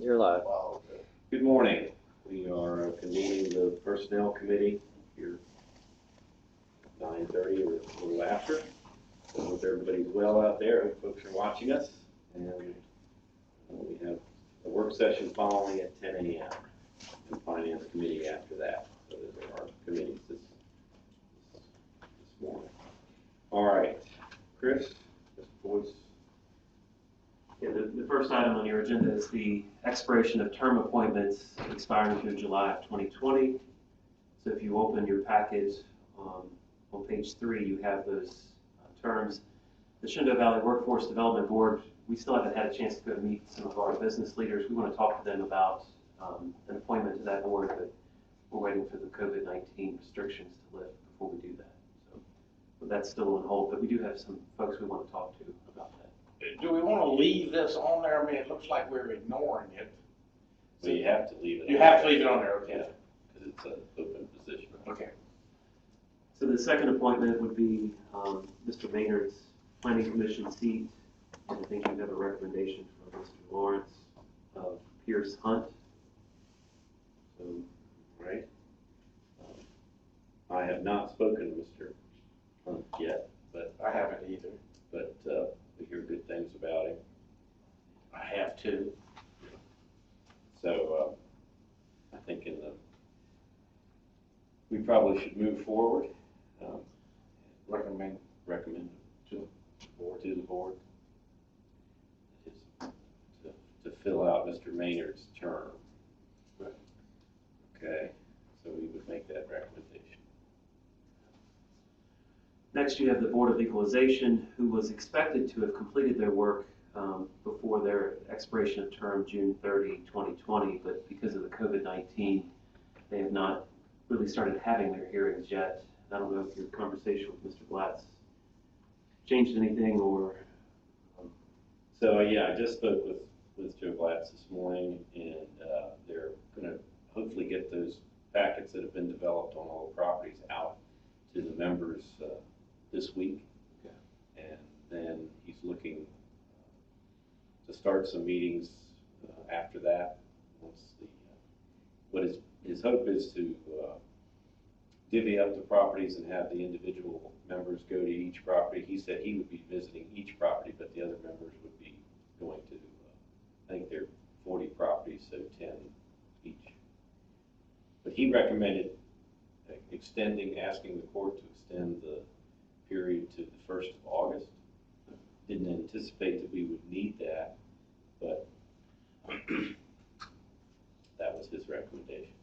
You're live. Wow. Good morning. We are convening the Personnel Committee here 9:30 or a little after. So I hope everybody's well out there. I hope folks are watching us. And we have a work session following at 10 a.m. and Finance Committee after that. So there are committees this morning. All right. Chris Boies. Yeah, the first item on your agenda is the expiration of term appointments expiring through July of 2020. So if you open your package on page 3, you have those terms. The Shenandoah Valley Workforce Development Board, we still haven't had a chance to go meet some of our business leaders. We want to talk to them about an appointment to that board, but we're waiting for the COVID-19 restrictions to lift before we do that. So that's still on hold, but we do have some folks we want to talk to about that. Do we want to leave this on there? I mean, it looks like we're ignoring it. So you have to leave it. You have to leave it on there, okay? Because it's an open position. Okay. So the second appointment would be Mr. Maynard's Planning Commission seat. And I think you have a recommendation from Mr. Lawrence of Pierce Hunt. So, right. I have not spoken to Mr. Hunt yet, but I haven't either. we hear good things about him. I have too. So I think we probably should move forward. Recommend To the board to fill out Mr. Maynard's term. Right. Okay, so we would make that recommendation. Next, you have the Board of Equalization, who was expected to have completed their work before their expiration of term June 30, 2020, but because of the COVID-19, they have not really started having their hearings yet. I don't know if your conversation with Mr. Blatz changed anything or... So yeah, I just spoke with Joe Blatz this morning, and they're going to hopefully get those packets that have been developed on all the properties out to the members this week. Okay. And then he's looking to start some meetings after that. Once what his hope is to divvy up the properties and have the individual members go to each property. He said he would be visiting each property, but the other members would be going to, I think there are 40 properties, so 10 each. But he recommended asking the court to extend the period to the 1st of August. Didn't anticipate that we would need that, but that was his recommendation.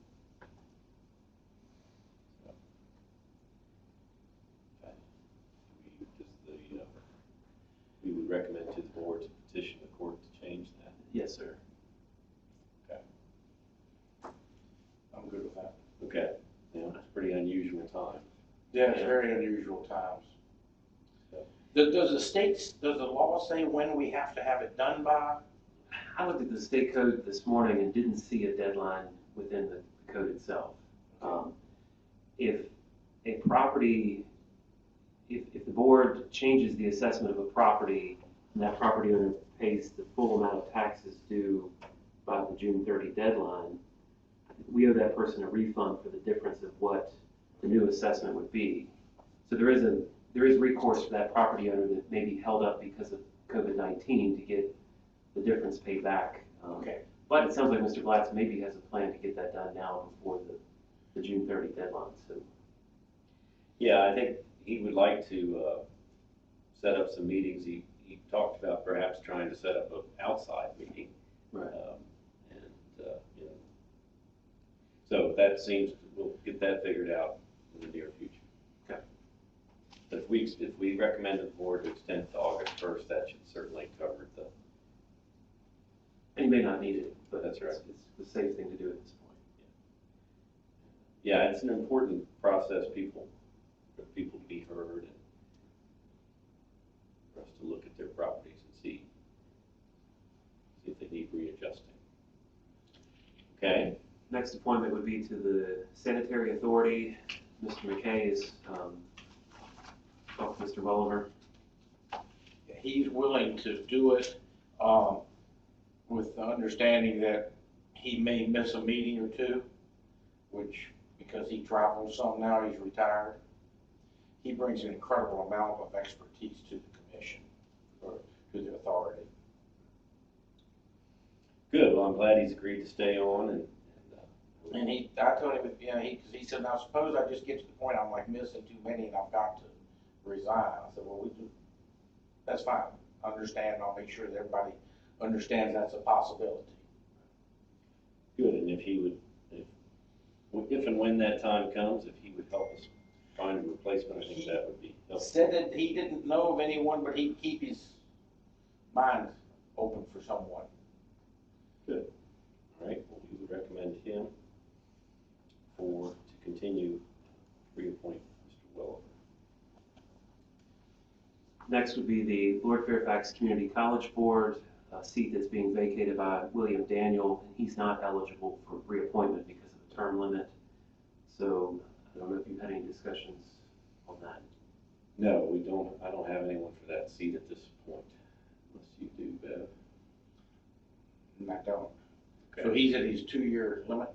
We would recommend to the board to petition the court to change that. Yes, sir. Okay. I'm good with that. Okay. Yeah, it's a pretty unusual time. Yeah, it's very unusual times. Does the law say when we have to have it done by? I looked at the state code this morning and didn't see a deadline within the code itself. If a property, if the board changes the assessment of a property and that property owner pays the full amount of taxes due by the June 30 deadline, we owe that person a refund for the difference of what the new assessment would be. So there is recourse for that property owner that may be held up because of COVID-19 to get the difference paid back. Okay. But it sounds like Mr. Blatz maybe has a plan to get that done now before the June 30 deadline. So. Yeah, I think he would like to set up some meetings. He talked about perhaps trying to set up an outside meeting. Right. So that seems, we'll get that figured out in the near future. Okay. But if we recommend the board to extend it to August 1st, that should certainly cover the. And you may not need it, but That's right. It's the safe thing to do at this point. Yeah, it's an important process, for people to be heard and for us to look at their properties and see if they need readjusting. Okay. Next appointment would be to the Sanitary Authority. Mr. McKay is Mr. Welliver. He's willing to do it. with the understanding that he may miss a meeting or two, which, because he travels some now, he's retired. He brings an incredible amount of expertise to the commission, or to the authority. Good, well, I'm glad he's agreed to stay on, and And I told him, you know, because he said, now suppose I just get to the point I'm like missing too many and I've got to resign. I said, well, that's fine. Understand, I'll make sure that everybody understands that's a possibility. good, and if he would, if and when that time comes, if he would help us find a replacement, I think that would be helpful. Said that he didn't know of anyone, but he'd keep his mind open for someone. Good. All right, well, we would recommend him to continue reappoint Mr. Welliver. Next would be the Lord Fairfax Community College Board, a seat that's being vacated by William Daniel, and he's not eligible for reappointment because of the term limit. So I don't know if you've had any discussions on that. No, we don't, I don't have anyone for that seat at this point, unless you do, Bev. And I don't. Okay. So he's at his 2-year limit?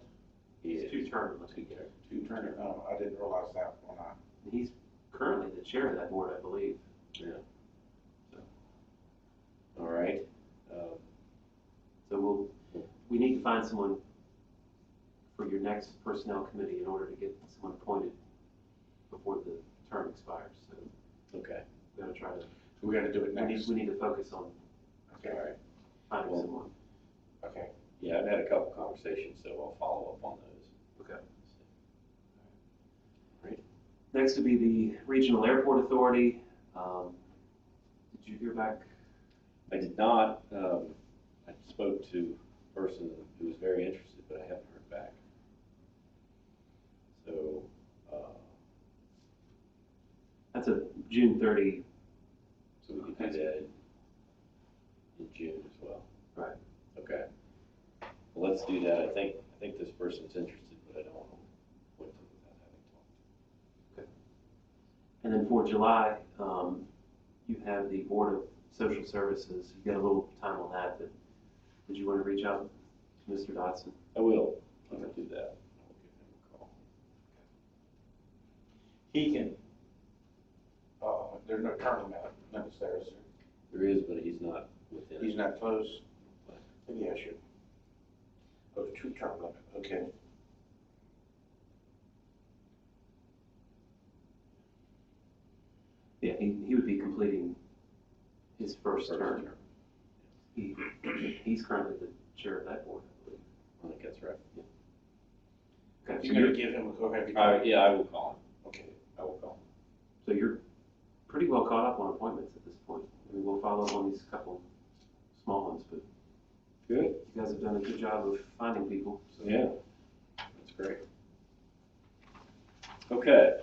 He's two-term limit. Two-term, oh, I didn't realize that when I. He's currently the chair of that board, I believe. Yeah. So, all right. So we need to find someone for your next personnel committee in order to get someone appointed before the term expires. So Okay. we're going to try to. So we got to do it next. We need to focus on Okay. All right. finding Well, someone. Okay. Yeah, I've had a couple conversations, so I'll follow up on those. Okay. All right. Next would be the Regional Airport Authority. Did you hear back? I did not. I spoke to a person who was very interested, but I haven't heard back. So, That's a June 30. so we could do that in June as well. Right. Okay. Well, let's do that. I think this person's interested, but I don't want to appoint them without having talked. And then for July, you have the Board of Social Services. You've got a little time on that, but did you want to reach out to Mr. Dodson? I will. I'm going to do that. I'll give him a call. He can, there's no term limits there, is there? There is, but he's not within. He's not close? Maybe I should. Oh, 2-term limit, okay. Yeah, he would be completing his first term. He's currently the chair of that board, I believe. I think that's right. Okay, so You're going to give him a go ahead. Yeah, I will call him. Okay. I will call him. So you're pretty well caught up on appointments at this point. I mean, we'll follow up on these couple small ones, but Good. you guys have done a good job of finding people. So. Yeah, that's great. Okay.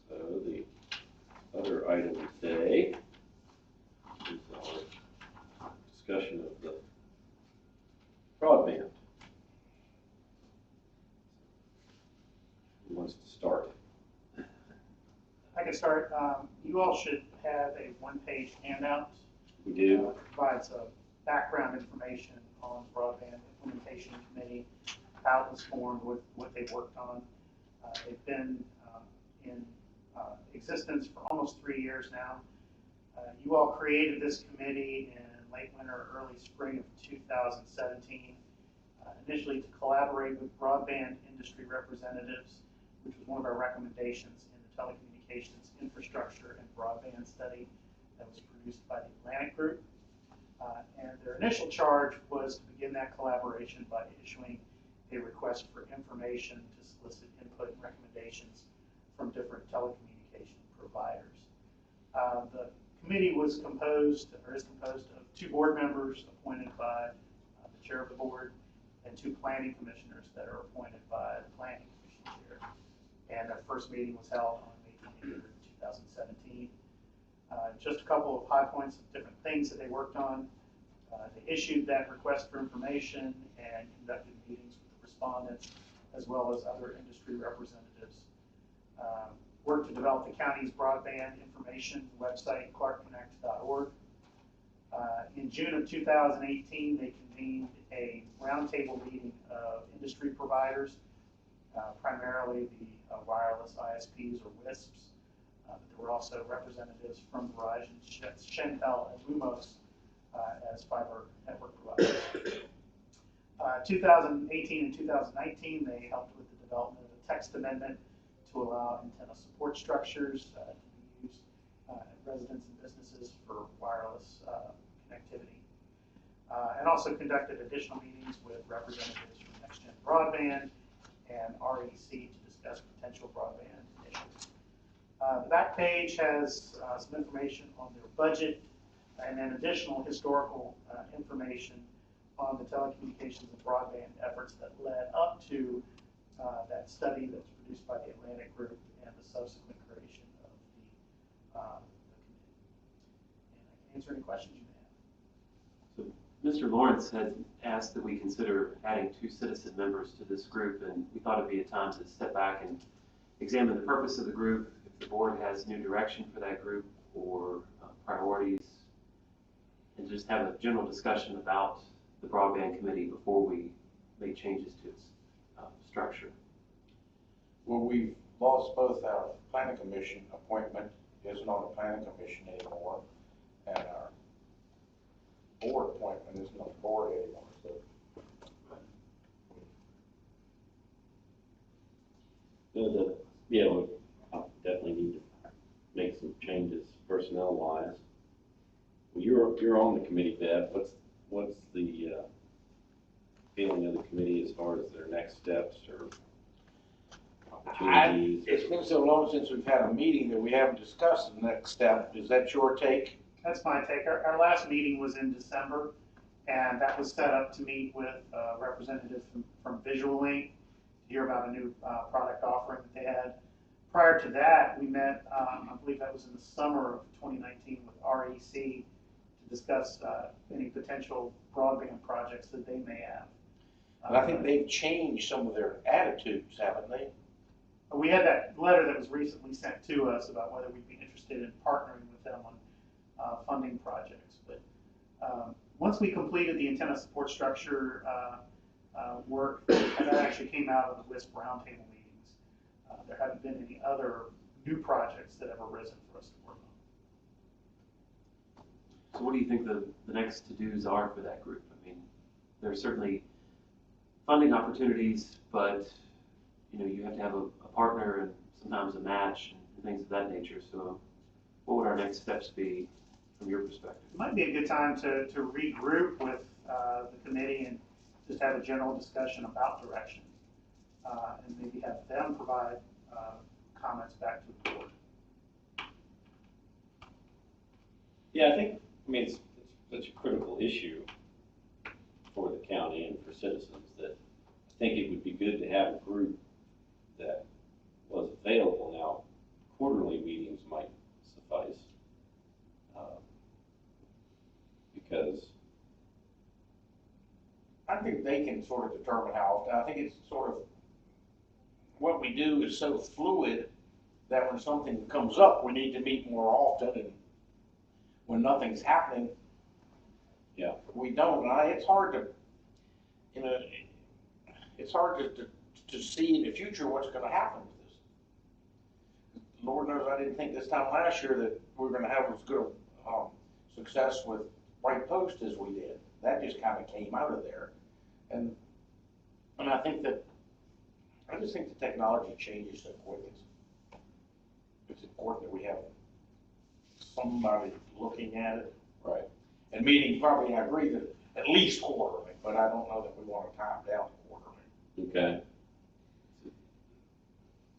So the other item today is our discussion of the broadband. Who wants to start? I can start. You all should have a one-page handout. We do. Provides background information on broadband implementation committee, how it was formed, what they've worked on. They've been in existence for almost 3 years now. You all created this committee in late winter or early spring of 2017, initially to collaborate with broadband industry representatives, which was one of our recommendations in the telecommunications infrastructure and broadband study that was produced by the Atlantic Group. And their initial charge was to begin that collaboration by issuing a request for information to solicit input and recommendations from different telecommunication providers. The committee was composed, or is composed of 2 board members appointed by the chair of the board and 2 planning commissioners that are appointed by the planning commission chair. And their first meeting was held on May 23rd, 2017. Just a couple of high points of different things that they worked on. They issued that request for information and conducted meetings with the respondents as well as other industry representatives. Worked to develop the county's broadband information website, clarkconnect.org. In June of 2018, they convened a roundtable meeting of industry providers, primarily the wireless ISPs or WISPs. But there were also representatives from Verizon, Shentel, and Lumos as fiber network providers. 2018 and 2019, they helped with the development of a text amendment to allow antenna support structures to be used at residents and businesses for wireless connectivity. And also conducted additional meetings with representatives from Next Gen Broadband and REC to discuss potential broadband initiatives. The back page has some information on their budget and then additional historical information on the telecommunications and broadband efforts that led up to that study that was produced by the Atlantic Group and the subsequent creation of the committee. And I can answer any questions you may have. So Mr. Lawrence had asked that we consider adding 2 citizen members to this group, and we thought it'd be a time to step back and examine the purpose of the group, if the board has new direction for that group or priorities, and just have a general discussion about the broadband committee before we make changes to its structure. Well, we've lost both our planning commission appointment isn't on the planning commission anymore, and our board appointment isn't on the board anymore. So we definitely need to make some changes personnel-wise. Well, you're on the committee, Bev. What's the feeling of the committee as far as their next steps or opportunities? It's been so long since we've had a meeting that we haven't discussed the next step. Is that your take? That's my take. Our last meeting was in December, and that was set up to meet with representatives from Visual Link to hear about a new product offering that they had. Prior to that, we met, I believe that was in the summer of 2019 with REC to discuss any potential broadband projects that they may have. And I think they've changed some of their attitudes, haven't they? We had that letter that was recently sent to us about whether we'd be interested in partnering with them on funding projects. But once we completed the antenna support structure work, that actually came out of the WISP roundtable meetings. There haven't been any other new projects that have arisen for us to work on. So what do you think the next to-dos are for that group? I mean, there's certainly funding opportunities, but you have to have a partner and sometimes a match and things of that nature. So what would our next steps be from your perspective? It might be a good time to regroup with the committee and just have a general discussion about direction and maybe have them provide comments back to the board. Yeah, I mean, it's such a critical issue for the county and for citizens that I think it would be good to have a group that was available. Now, quarterly meetings might suffice because I think they can sort of determine how often. I think it's sort of what we do is so fluid that when something comes up, we need to meet more often, and when nothing's happening, yeah, we don't. And it's hard to, it's hard to see in the future what's going to happen with this. Lord knows I didn't think this time last year that we were going to have as good success with White Post as we did. That just kind of came out of there. And I think that, I just think the technology changes so quick. It's important that we have somebody looking at it. right. And meeting probably, I agree that at least quarterly, but I don't know that we want to time down to quarterly. Okay.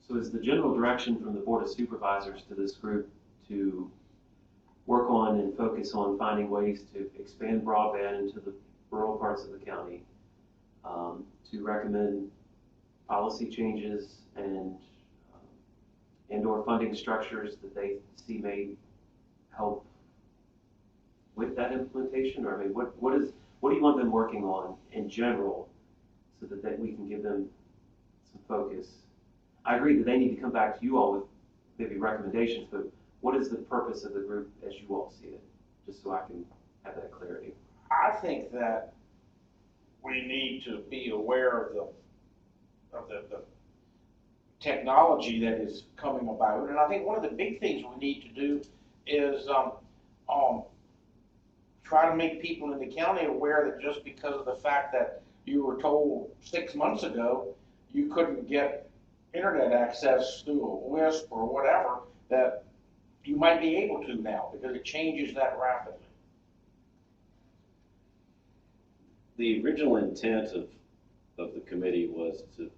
So is the general direction from the Board of Supervisors to this group to work on and focus on finding ways to expand broadband into the rural parts of the county, to recommend policy changes and or funding structures that they see may help with that implementation? Or I mean, what do you want them working on in general so that we can give them some focus? I agree that they need to come back to you all with maybe recommendations, but what is the purpose of the group as you all see it? Just so I can have that clarity. I think that we need to be aware of the technology that is coming about. And I think one of the big things we need to do is try to make people in the county aware that just because of the fact that you were told 6 months ago you couldn't get internet access through a WISP or whatever, that you might be able to now, because it changes that rapidly. The original intent of the committee was to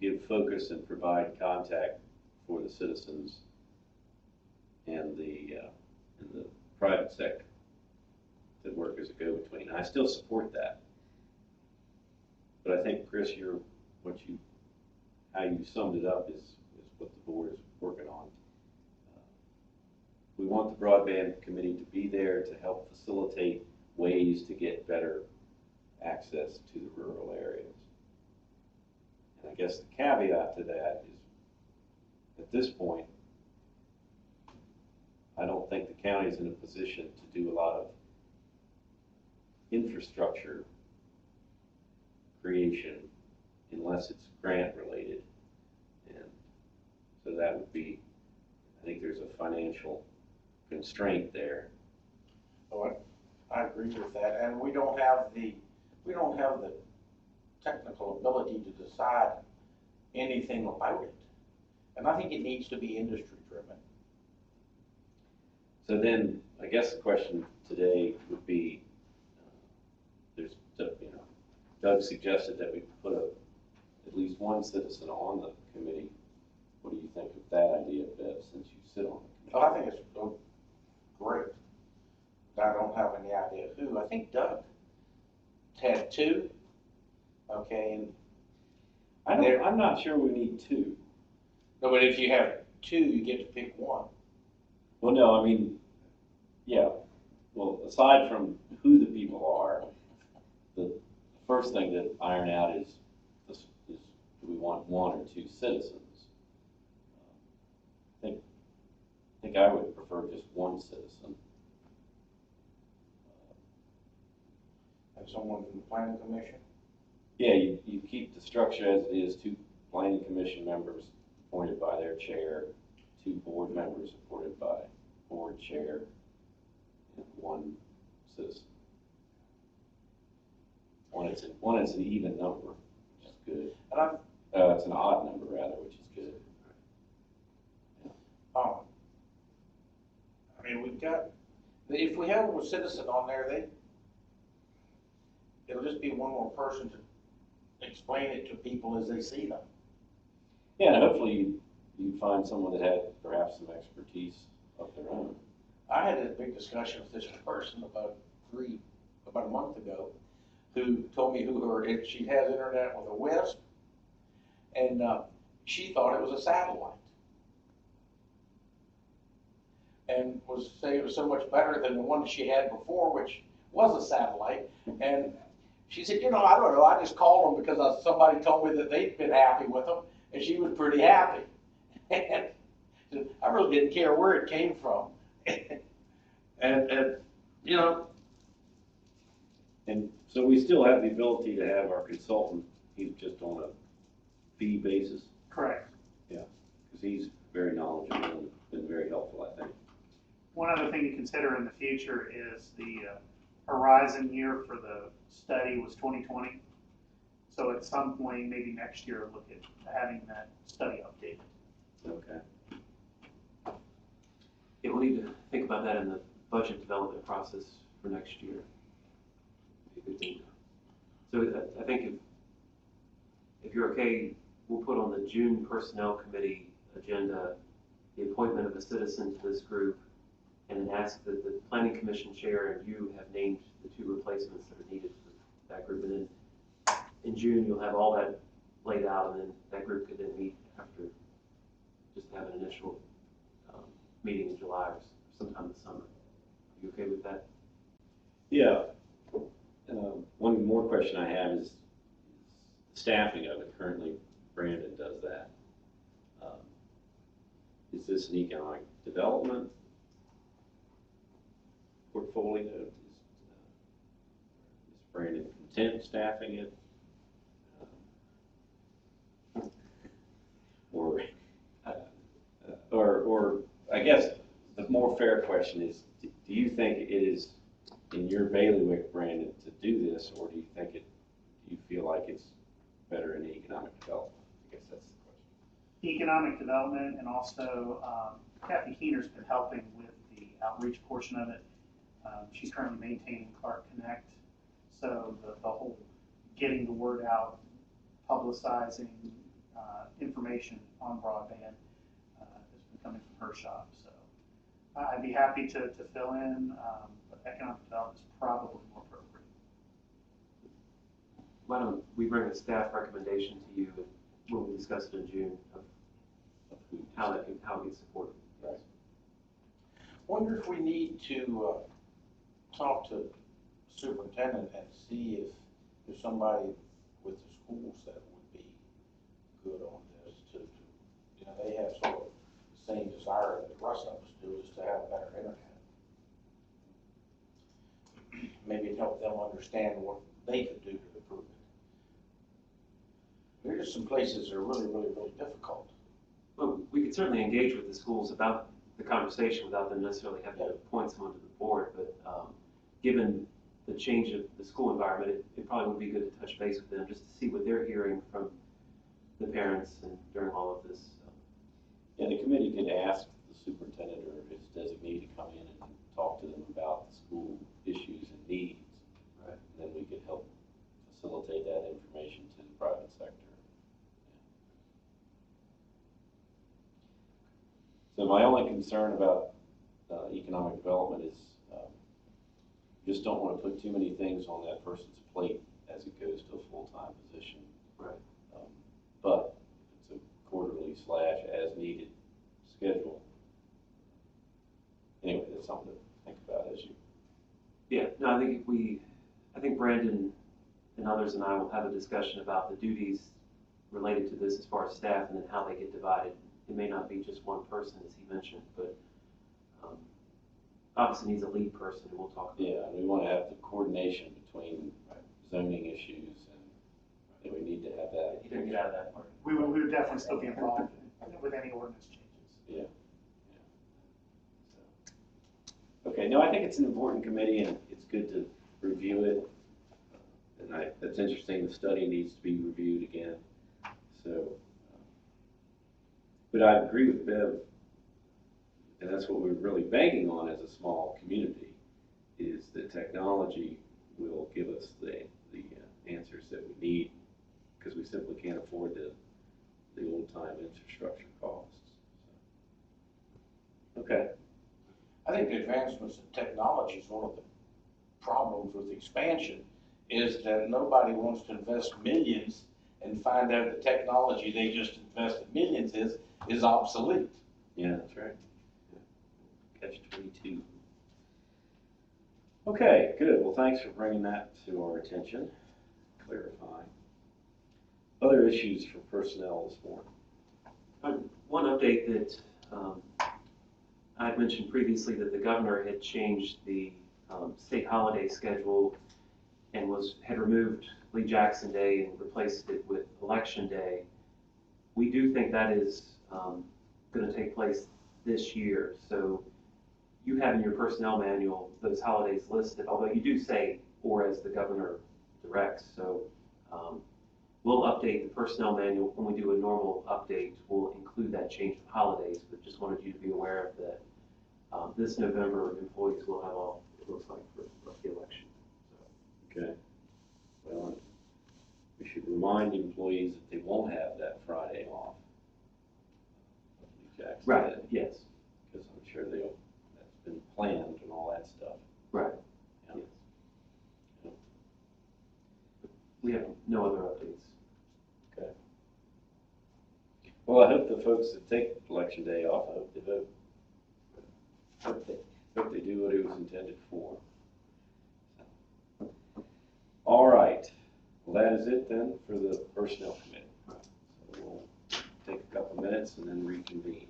give focus and provide contact for the citizens and the private sector that work as a go-between. I still support that. But I think, Chris, how you summed it up is what the board is working on. We want the broadband committee to be there to help facilitate ways to get better access to the rural areas. And I guess the caveat to that is, at this point, I don't think the county is in a position to do a lot of infrastructure creation unless it's grant related. And so that would be, I think there's a financial constraint there. So I agree with that, and we don't have the technical ability to decide anything about it. And I think it needs to be industry driven. So then, I guess the question today would be, Doug suggested that we put at least one citizen on the committee. What do you think of that idea, Bev, since you sit on the committee? Oh, I think it's great. I don't have any idea who. I think Doug had two. Okay, and I'm not sure we need two. no, but if you have two, you get to pick one. Well, no, I mean, yeah. Well, aside from who the people are, the first thing to iron out is do we want one or two citizens? I think I would prefer just one citizen. And someone from the planning commission. Yeah, you keep the structure as it is, 2 planning commission members appointed by their chair, 2 board members appointed by board chair, and 1 citizen. One is an even number, which is good. And It's an odd number rather, which is good. I mean, if we have a citizen on there, it'll just be one more person to explain it to people as they see them. Yeah, and hopefully you find someone that had perhaps some expertise of their own. I had a big discussion with this person about a month ago, who told me she has internet with a WISP, and she thought it was a satellite, and was saying it was so much better than the one she had before, which was a satellite. And she said, I don't know, I just called them because somebody told me that they'd been happy with them, and she was pretty happy. And I really didn't care where it came from. and And so we still have the ability to have our consultant, he's just on a fee basis. Correct. Yeah, because he's very knowledgeable and been very helpful, I think. One other thing to consider in the future is the horizon year for the study was 2020. So at some point, maybe next year, look at having that study updated. Okay. Yeah, we'll need to think about that in the budget development process for next year. Be a good thing. So I think if you're okay, we'll put on the June Personnel Committee agenda the appointment of a citizen to this group, and then ask that the Planning Commission chair and you have named the 2 replacements that are needed for that group. And then in June, you'll have all that laid out, and then that group could then meet after, just have an initial meeting in July or sometime this summer. Are you okay with that? Yeah. One more question I have is staffing of it. Currently, Brandon does that. Is this an economic development portfolio? Brandon content staffing it? Or I guess the more fair question is, do you think it is in your bailiwick, Brandon, to do this, or do you feel like it's better in economic development? I guess that's the question. Economic development, and also Kathy Keener's been helping with the outreach portion of it. She's currently maintaining Clark Connect, so the whole getting the word out, publicizing information on broadband has been coming from her shop. So I'd be happy to fill in, but economic development is probably more appropriate. Why don't we bring a staff recommendation to you when we discuss it in June of how it gets supported. Right. Wonder if we need to talk to superintendent and see if there's somebody with the schools that would be good on this to you know, they have sort of the same desire that the rest of us do, is to have better internet. Maybe it'd help them understand what they could do to improve it. There are just some places that are really, really, really difficult. Well, we could certainly engage with the schools about the conversation without them necessarily having to appoint someone to the board, but given the change of the school environment, it probably would be good to touch base with them just to see what they're hearing from the parents and during all of this. Yeah, the committee could ask the superintendent or his designee to come in and talk to them about the school issues and needs. Right. And then we could help facilitate that information to the private sector. So my only concern about economic development is just don't want to put too many things on that person's plate as it goes to a full-time position. Right. But it's a quarterly / as needed schedule. Anyway, that's something to think about as you. Yeah, no, I think Brandon and others and I will have a discussion about the duties related to this as far as staff and then how they get divided. It may not be just one person, as he mentioned, but obviously needs a lead person, and we'll talk about Yeah, and we want to have the coordination between zoning issues, and we need to have that. He didn't get out of that part. We would definitely still be involved with any ordinance changes. Yeah. So. Okay, no, I think it's an important committee, and it's good to review it. And that's interesting. The study needs to be reviewed again. So, but I agree with Bev, and that's what we're really banking on as a small community, is that technology will give us the answers that we need, because we simply can't afford the old-time infrastructure costs. So. Okay. I think the advancements in technology is one of the problems with expansion, is that nobody wants to invest millions and find out the technology they just invested millions is obsolete. Yeah, that's right. Catch-22. Okay, good. Well, thanks for bringing that to our attention, clarifying. Other issues for personnel this morning. One update that I had mentioned previously, that the governor had changed the state holiday schedule and had removed Lee Jackson Day and replaced it with Election Day. We do think that is going to take place this year. So you have in your personnel manual those holidays listed, although you do say or as the governor directs. So we'll update the personnel manual when we do a normal update. We'll include that change of holidays, but just wanted you to be aware of that. This November, employees will have all, it looks like, for the election. So. Okay. Well, we should remind employees that they won't have that Friday off. Jackson Right, did, yes. because I'm sure that's been planned and all that stuff. Right. Yeah. Yes. We have no other updates. Okay. Well, I hope the folks that take Election Day off, I hope they vote. Hope they do what it was intended for. All right. Well, that is it then for the Personnel Committee. So we'll take a couple minutes and then reconvene.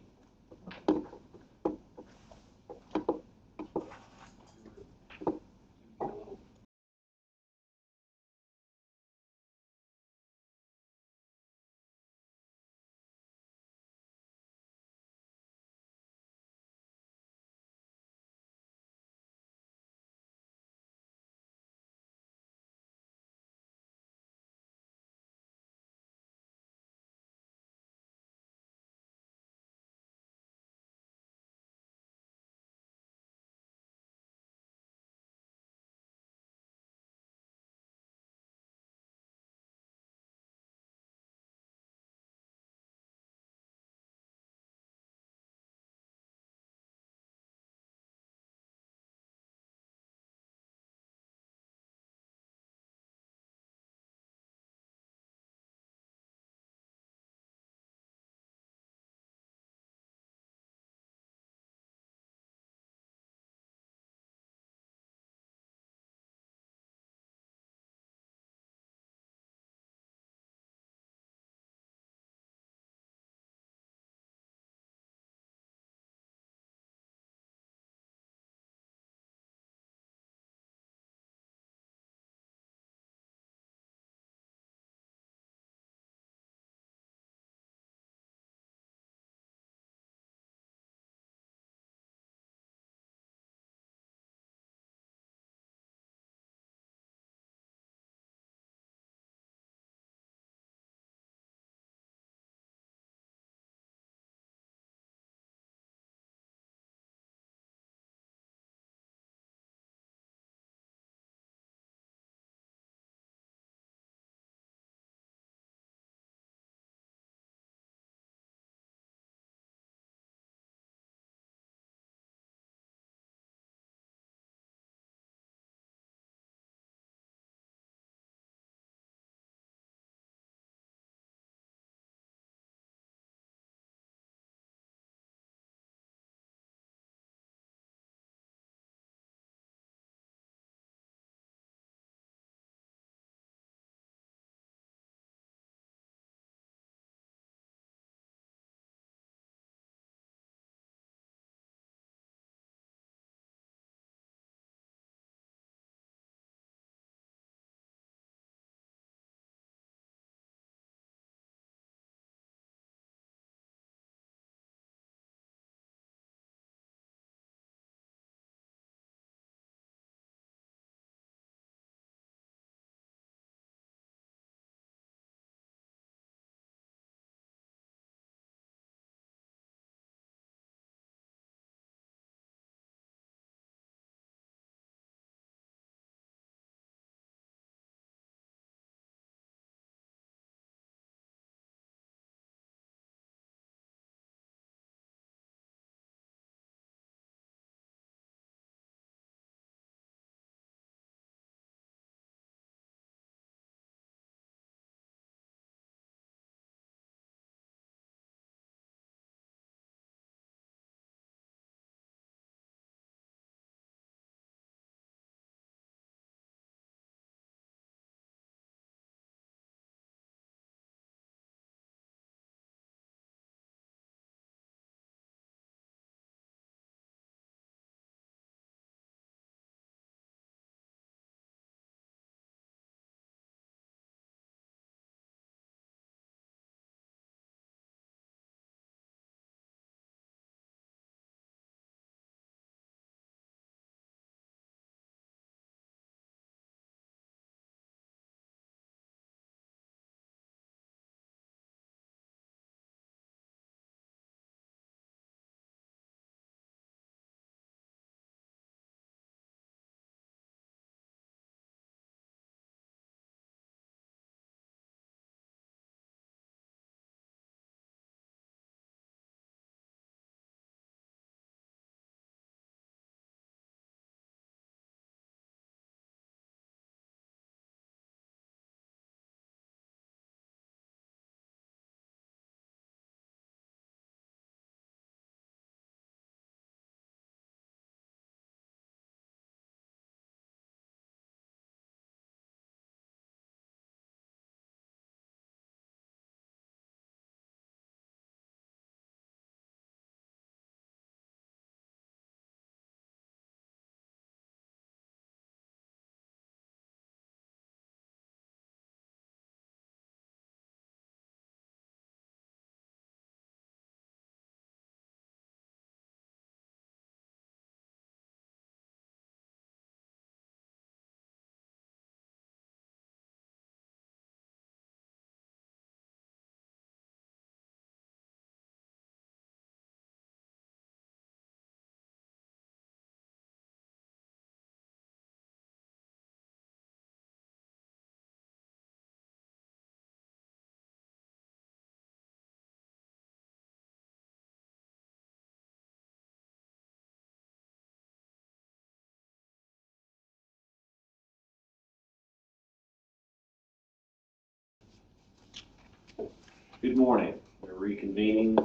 Good morning. We're reconvening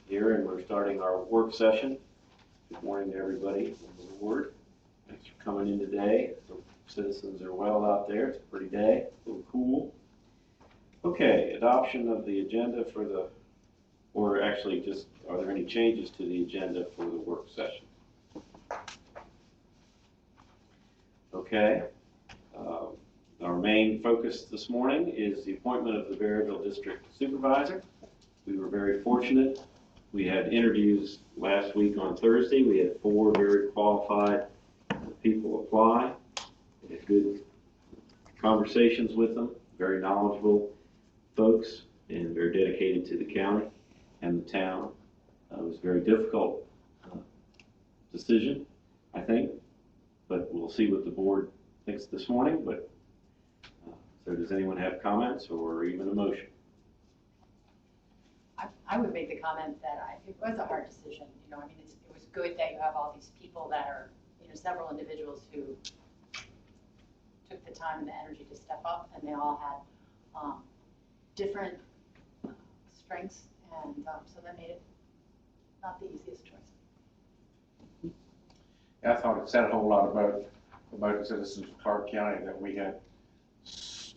here and we're starting our work session. Good morning to everybody on the board. Thanks for coming in today. Hope citizens are well out there. It's a pretty day, a little cool. Okay, adoption of the agenda for the, or actually just, are there any changes to the agenda for the work session? Okay. Our main focus this morning is the appointment of the Berryville District Supervisor. We were very fortunate. We had interviews last week on Thursday. We had 4 very qualified people apply. We had good conversations with them, very knowledgeable folks, and very dedicated to the county and the town. It was a very difficult decision, I think, but we'll see what the board thinks this morning. But so does anyone have comments or even a motion? I would make the comment that it was a hard decision. You know, I mean, it was good that you have all these people that are, you know, several individuals who took the time and the energy to step up, and they all had different strengths, and so that made it not the easiest choice. I thought it said a whole lot about the citizens of Clarke County that we had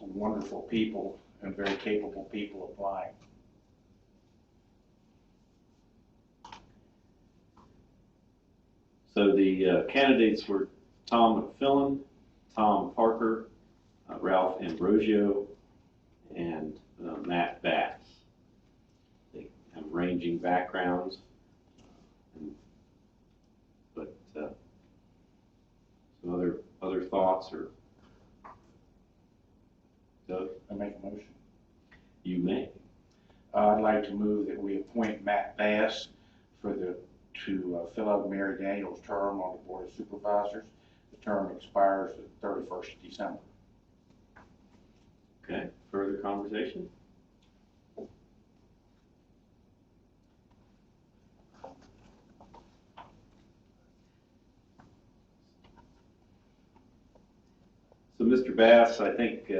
wonderful people and very capable people applying. So the candidates were Tom McFillin, Tom Parker, Ralph Ambrosio, and Matt Bass. They have ranging backgrounds, but some other thoughts or Doug? I make a motion. You may. I'd like to move that we appoint Matt Bass to fill out Mary Daniels' term on the Board of Supervisors. The term expires the 31st of December. Okay, further conversation? So Mr. Bass, I think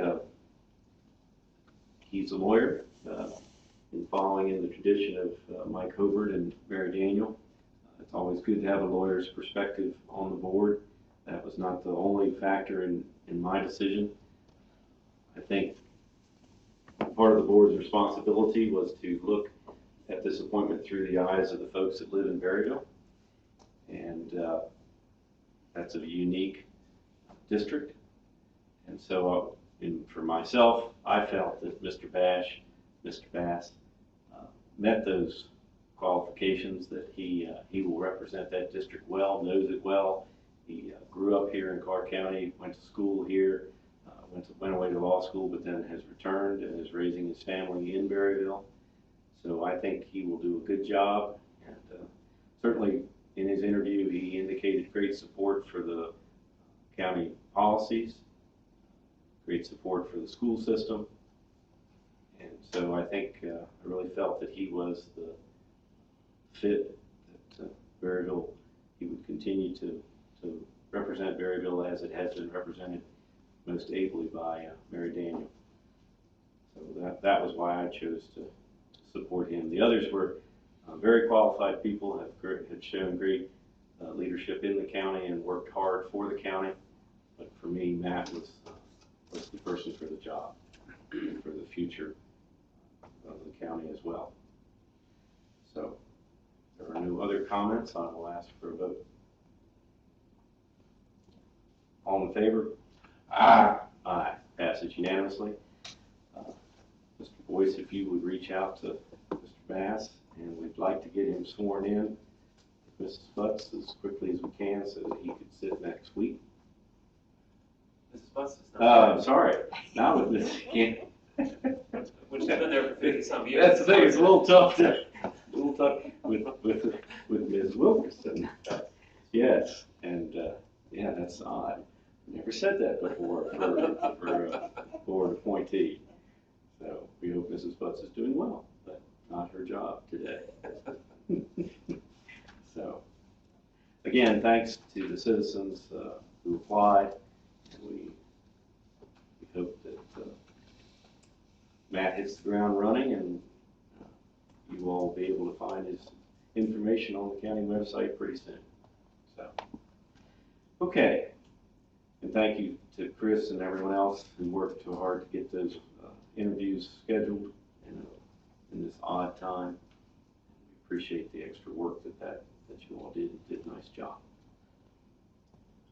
he's a lawyer, and following in the tradition of Mike Hobart and Mary Daniel. It's always good to have a lawyer's perspective on the board. That was not the only factor in my decision. I think part of the board's responsibility was to look at this appointment through the eyes of the folks that live in Berryville. And that's a unique district. And so for myself, I felt that Mr. Bass met those qualifications, that he will represent that district well, knows it well. He grew up here in Clarke County, went to school here, went away to law school, but then has returned and is raising his family in Berryville. So I think he will do a good job. And certainly in his interview, he indicated great support for the county policies, great support for the school system. And so I think I really felt that he was the fit that Berryville, he would continue to represent Berryville as it has been represented most ably by Mary Daniel. So that was why I chose to support him. The others were very qualified people, had shown great leadership in the county and worked hard for the county. But for me, Matt was the person for the job, for the future of the county as well. So if there are no other comments, I will ask for a vote. All in favor? Aye. Aye. Passes unanimously. Mr. Boies, if you would reach out to Mr. Bass, and we'd like to get him sworn in with Mrs. Butts as quickly as we can so that he could sit next week. Mrs. Buss is not I'm sorry, not with Mrs. King. Which has been there for 50-some years. That's the thing, it's a little tough with Ms. Wilkerson. Yes, and yeah, that's odd. Never said that before for a board appointee. So we hope Mrs. Butts is doing well, but not her job today. So again, thanks to the citizens who applied. We hope that Matt hits the ground running and you all will be able to find his information on the county website pretty soon. So, okay. And thank you to Chris and everyone else who worked so hard to get those interviews scheduled in this odd time. We appreciate the extra work that you all did a nice job.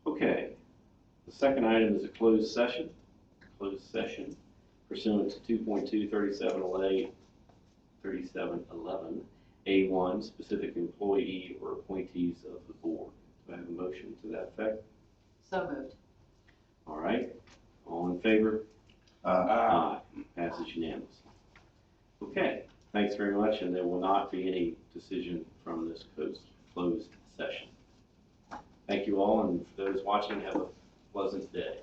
Okay, the second item is a closed session. Closed session pursuant to 2.2 3711A1, specific employee or appointees of the board. Do I have a motion to that effect? So moved. All right, all in favor? Aye. Passes unanimously. Okay, thanks very much, and there will not be any decision from this closed session. Thank you all, and for those watching, have a pleasant day.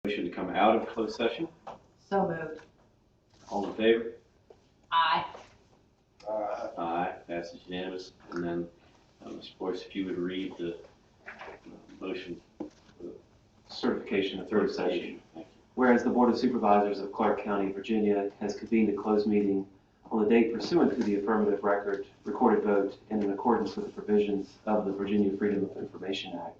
Motion to come out of closed session. So moved. All in favor? Aye. Aye, passes unanimous. And then, Mr. Boies, if you would read the motion for the Certification of third session. certification. Thank you. Whereas the Board of Supervisors of Clarke County, Virginia has convened a closed meeting on the date pursuant to the affirmative recorded vote and in accordance with the provisions of the Virginia Freedom of Information Act.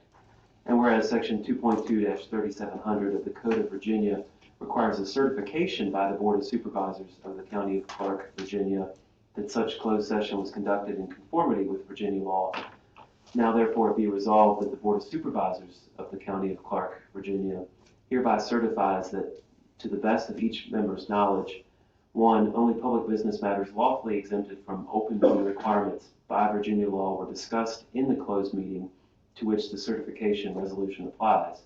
And whereas Section 2.2-3700 of the Code of Virginia requires a certification by the Board of Supervisors of the County of Clarke, Virginia, that such closed session was conducted in conformity with Virginia law. Now therefore be resolved that the Board of Supervisors of the County of Clarke, Virginia, hereby certifies that, to the best of each member's knowledge, 1, only public business matters lawfully exempted from open meeting requirements by Virginia law were discussed in the closed meeting to which the certification resolution applies,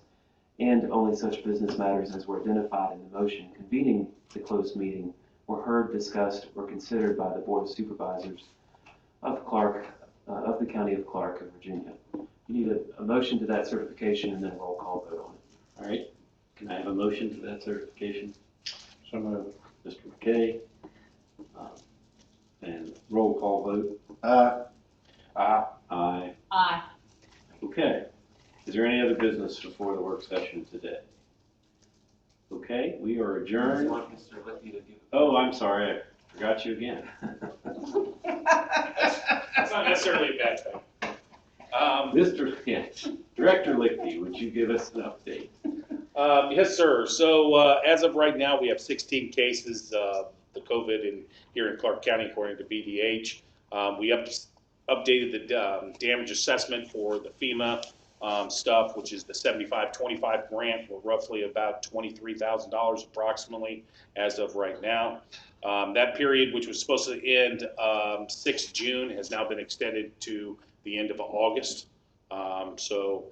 and only such business matters as were identified in the motion convening the closed meeting were heard, discussed, or considered by the Board of Supervisors of Clarke, of the County of Clarke of Virginia. You need a motion to that certification and then a roll call vote on it. All right. Can I have a motion to that certification? So moved. Mr. McKay. And roll call vote. Aye. Aye. Aye. Okay. Is there any other business before the work session today? Okay, we are I adjourned. want Mr. Lippy to give. Oh, I'm sorry, I forgot you again. That's not necessarily a bad thing. Mr. Yes, Director Lichty, would you give us an update? Yes, sir. So as of right now, we have 16 cases of the COVID here in Clarke County, according to BDH. We updated the damage assessment for the FEMA stuff, which is the 75-25 grant. We're roughly about $23,000 approximately as of right now. That period, which was supposed to end 6 June, has now been extended to the end of August. So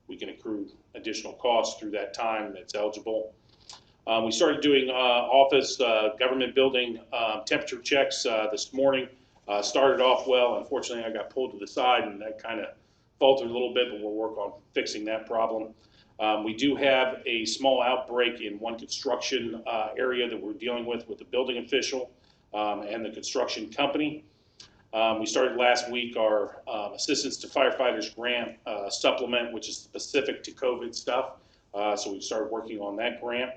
we can accrue additional costs through that time that's eligible. We started doing office government building temperature checks this morning. Started off well. Unfortunately, I got pulled to the side and that kind of faltered a little bit, but we'll work on fixing that problem. We do have a small outbreak in one construction area that we're dealing with the building official and the construction company. We started last week our Assistance to Firefighters grant supplement, which is specific to COVID stuff. So we've started working on that grant.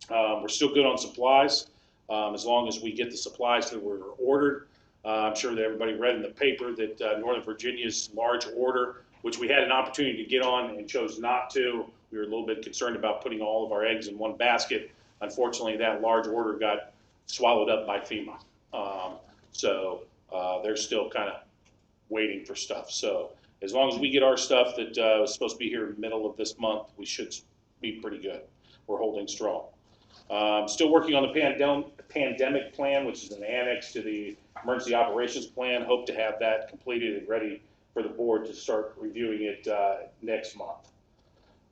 We're still good on supplies as long as we get the supplies that were ordered. I'm sure that everybody read in the paper that Northern Virginia's large order, which we had an opportunity to get on and chose not to. We were a little bit concerned about putting all of our eggs in one basket. Unfortunately, that large order got swallowed up by FEMA. So they're still kind of waiting for stuff. So as long as we get our stuff that was supposed to be here in the middle of this month, we should be pretty good. We're holding strong. Still working on the pandemic plan, which is an annex to the emergency operations plan. Hope to have that completed and ready for the board to start reviewing it next month.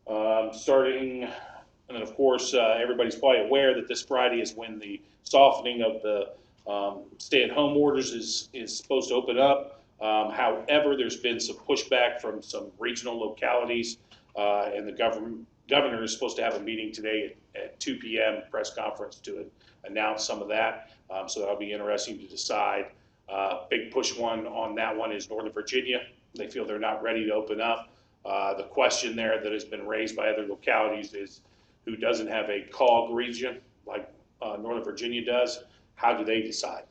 And then of course, everybody's probably aware that this Friday is when the softening of the stay-at-home orders is supposed to open up. However, there's been some pushback from some regional localities, and the governor is supposed to have a meeting today at 2 p.m. press conference to announce some of that. So that'll be interesting to decide. Big push one on that one is Northern Virginia. They feel they're not ready to open up. The question there that has been raised by other localities is who doesn't have a COG region like Northern Virginia does, how do they decide?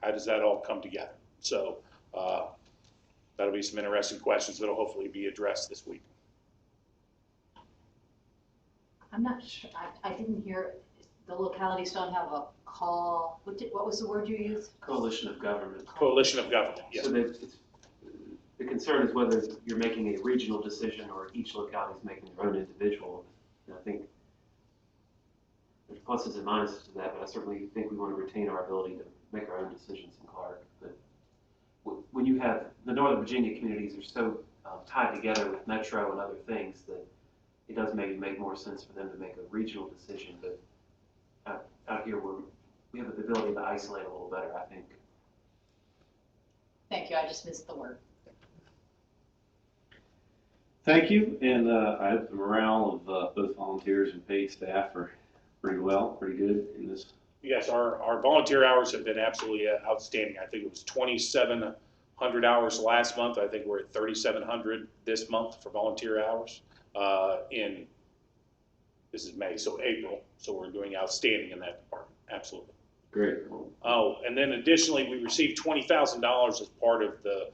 How does that all come together? So that'll be some interesting questions that'll hopefully be addressed this week. I'm not sure, I didn't hear, the localities don't have a call, what was the word you used? Coalition of government. Coalition of government, yes. So the concern is whether you're making a regional decision or each locality is making their own individual. And I think there's pluses and minuses to that, but I certainly think we want to retain our ability to make our own decisions in Clarke. But when you have, the Northern Virginia communities are so tied together with Metro and other things that it does maybe make more sense for them to make a regional decision, but out here we have the ability to isolate a little better, I think. Thank you, I just missed the word. Thank you, and I hope the morale of both volunteers and paid staff are pretty good in this. Yes, our volunteer hours have been absolutely outstanding. I think it was 2,700 hours last month. I think we're at 3,700 this month for volunteer hours. This is May, so April. So we're doing outstanding in that department. Absolutely. Great. Oh, and then additionally, we received $20,000 as part of the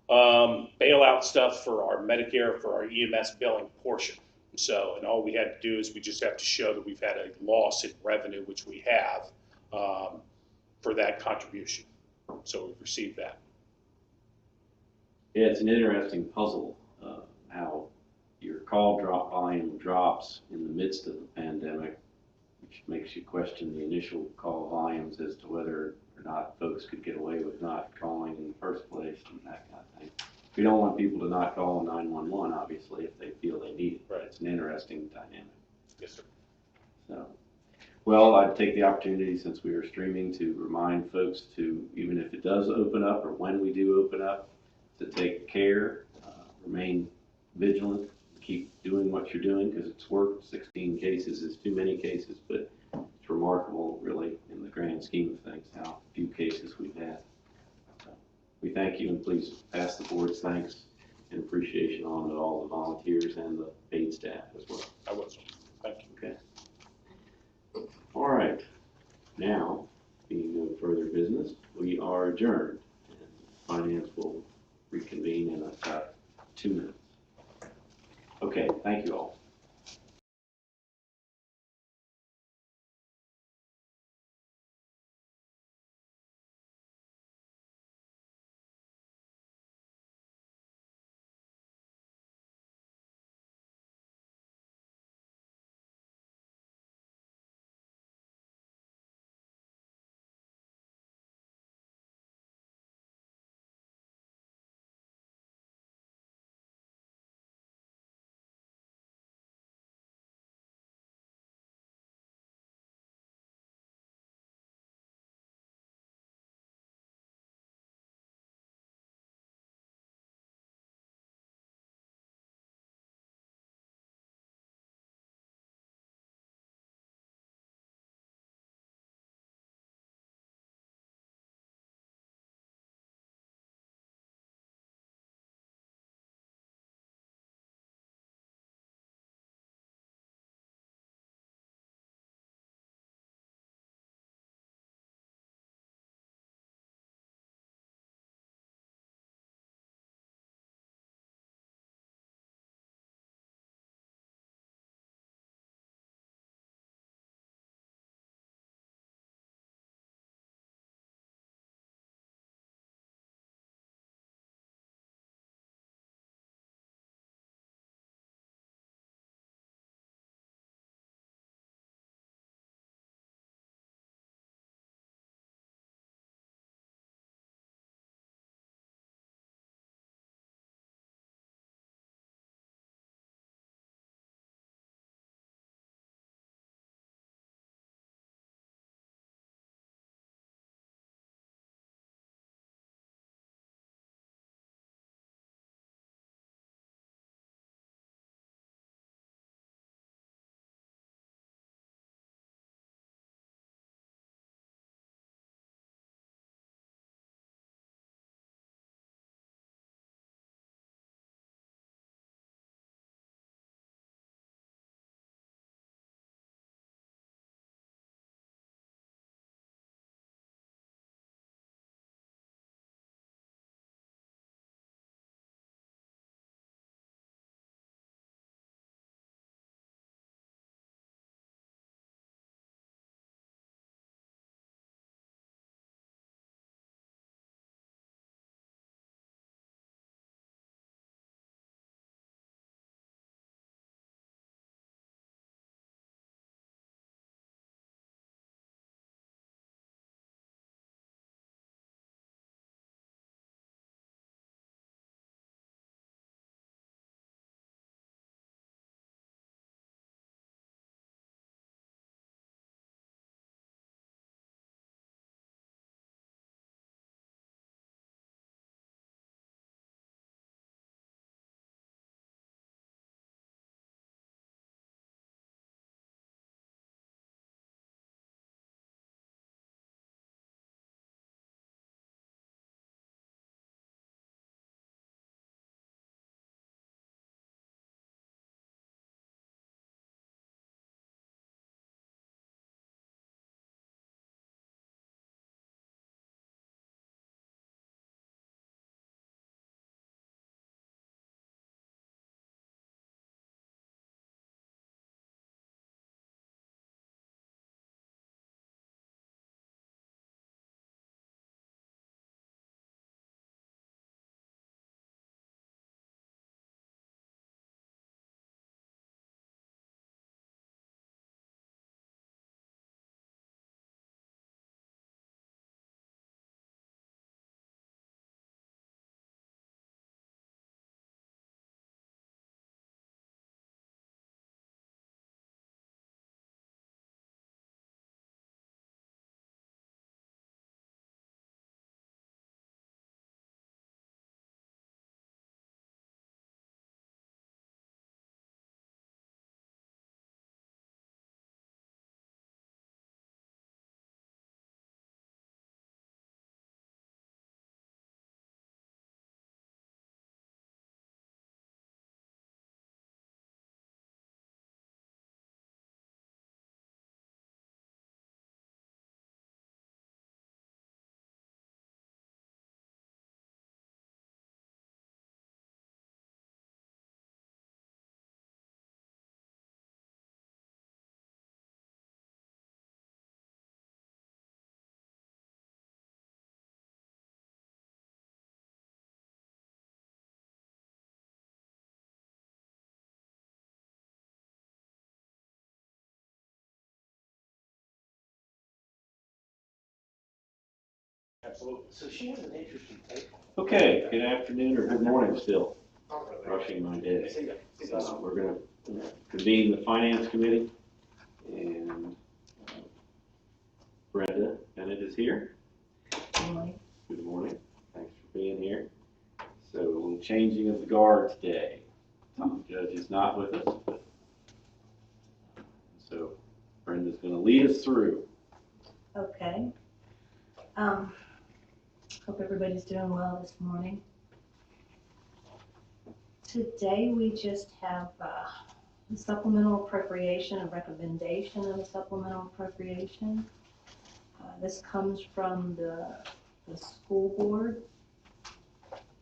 bailout stuff for our Medicare, for our EMS billing portion. So, and all we had to do is we just have to show that we've had a loss in revenue, which we have, for that contribution. So we've received that. Yeah, it's an interesting puzzle, how your call drop volume drops in the midst of the pandemic, which makes you question the initial call volumes as to whether or not folks could get away with not calling in the first place and that kind of thing. We don't want people to not call 911, obviously, if they feel they need it. Right. It's an interesting dynamic. Yes, sir. So, well, I'd take the opportunity, since we are streaming, to remind folks to, even if it does open up or when we do open up, to take care, remain vigilant, keep doing what you're doing, because it's worked. 16 cases is too many cases, but it's remarkable, really, in the grand scheme of things, how few cases we've had. So we thank you, and please pass the board's thanks and appreciation on to all the volunteers and the paid staff as well. I was. Thank you. Okay. All right. Now, being no further business, we are adjourned, and finance will reconvene in about 2 minutes. Okay, thank you all. Absolutely. So she has an interesting take. Okay, good afternoon or good morning still. Rushing my day. We're going to convene the Finance Committee, and Brenda Bennett is here. Good morning. Good morning. Thanks for being here. So, a little changing of the guard today. Tom Judge is not with us. So, Brenda's going to lead us through. Okay. Hope everybody's doing well this morning. Today we just have a supplemental appropriation, a recommendation of a supplemental appropriation. This comes from the school board,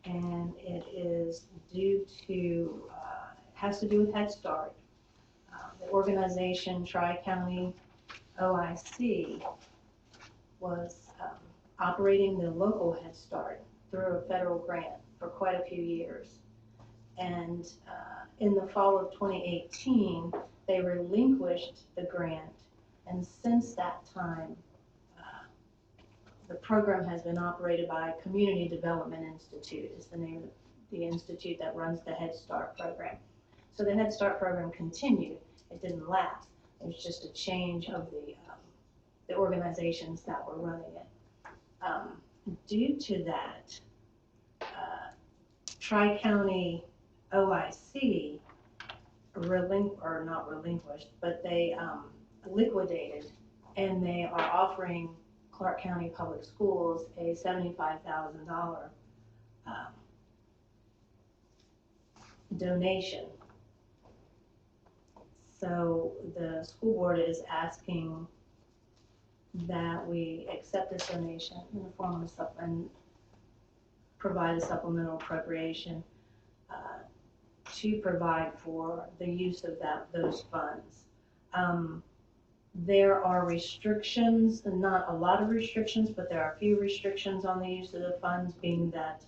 and it is due to, has to do with Head Start. The organization Tri-County OIC was operating the local Head Start through a federal grant for quite a few years. And in the fall of 2018, they relinquished the grant. And since that time, the program has been operated by Community Development Institute, is the name of the institute that runs the Head Start program. So the Head Start program continued. It didn't last. It was just a change of the organizations that were running it. Due to that, Tri-County OIC not relinquished, but they liquidated, and they are offering Clarke County Public Schools a $75,000 donation. So the school board is asking that we accept this donation in the form of and provide a supplemental appropriation to provide for the use of those funds. There are restrictions, not a lot of restrictions, but there are a few restrictions on the use of the funds, being that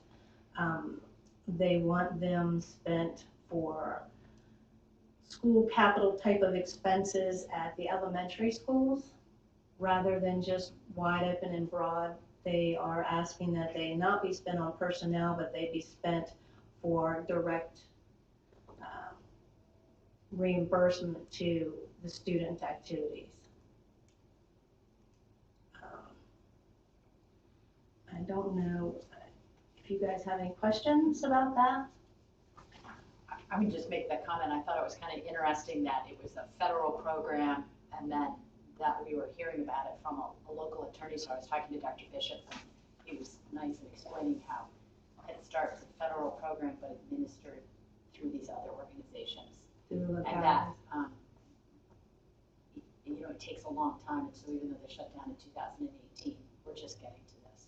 they want them spent for school capital type of expenses at the elementary schools, rather than just wide open and broad. They are asking that they not be spent on personnel, but they be spent for direct reimbursement to the student activities. I don't know if you guys have any questions about that. I would just make that comment. I thought it was kind of interesting that it was a federal program, and then that we were hearing about it from a local attorney. So I was talking to Dr. Bishop, and he was nice in explaining how Head Start is a federal program, but administered through these other organizations. And that, you know, it takes a long time, and so even though they shut down in 2018, we're just getting to this.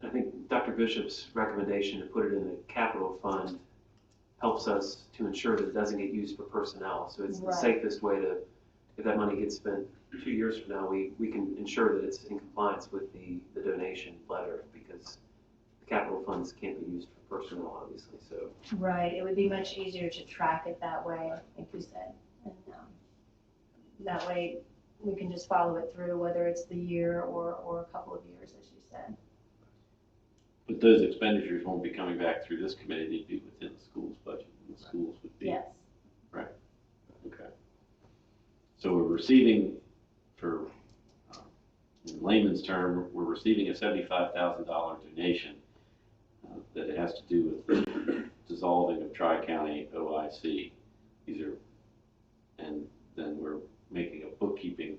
I think Dr. Bishop's recommendation to put it in the capital fund helps us to ensure that it doesn't get used for personnel. So it's the safest way to, if that money gets spent 2 years from now, we can ensure that it's in compliance with the donation letter, because the capital funds can't be used for personnel, obviously. So Right, it would be much easier to track it that way, like you said. And that way we can just follow it through, whether it's the year or a couple of years, as you said. But those expenditures won't be coming back through this committee, they'd be within the school's budget, and the schools would be. Yes. Right, okay. So we're receiving, for, in layman's term, we're receiving a $75,000 donation that it has to do with the dissolving of Tri-County OIC. These are, and then we're making a bookkeeping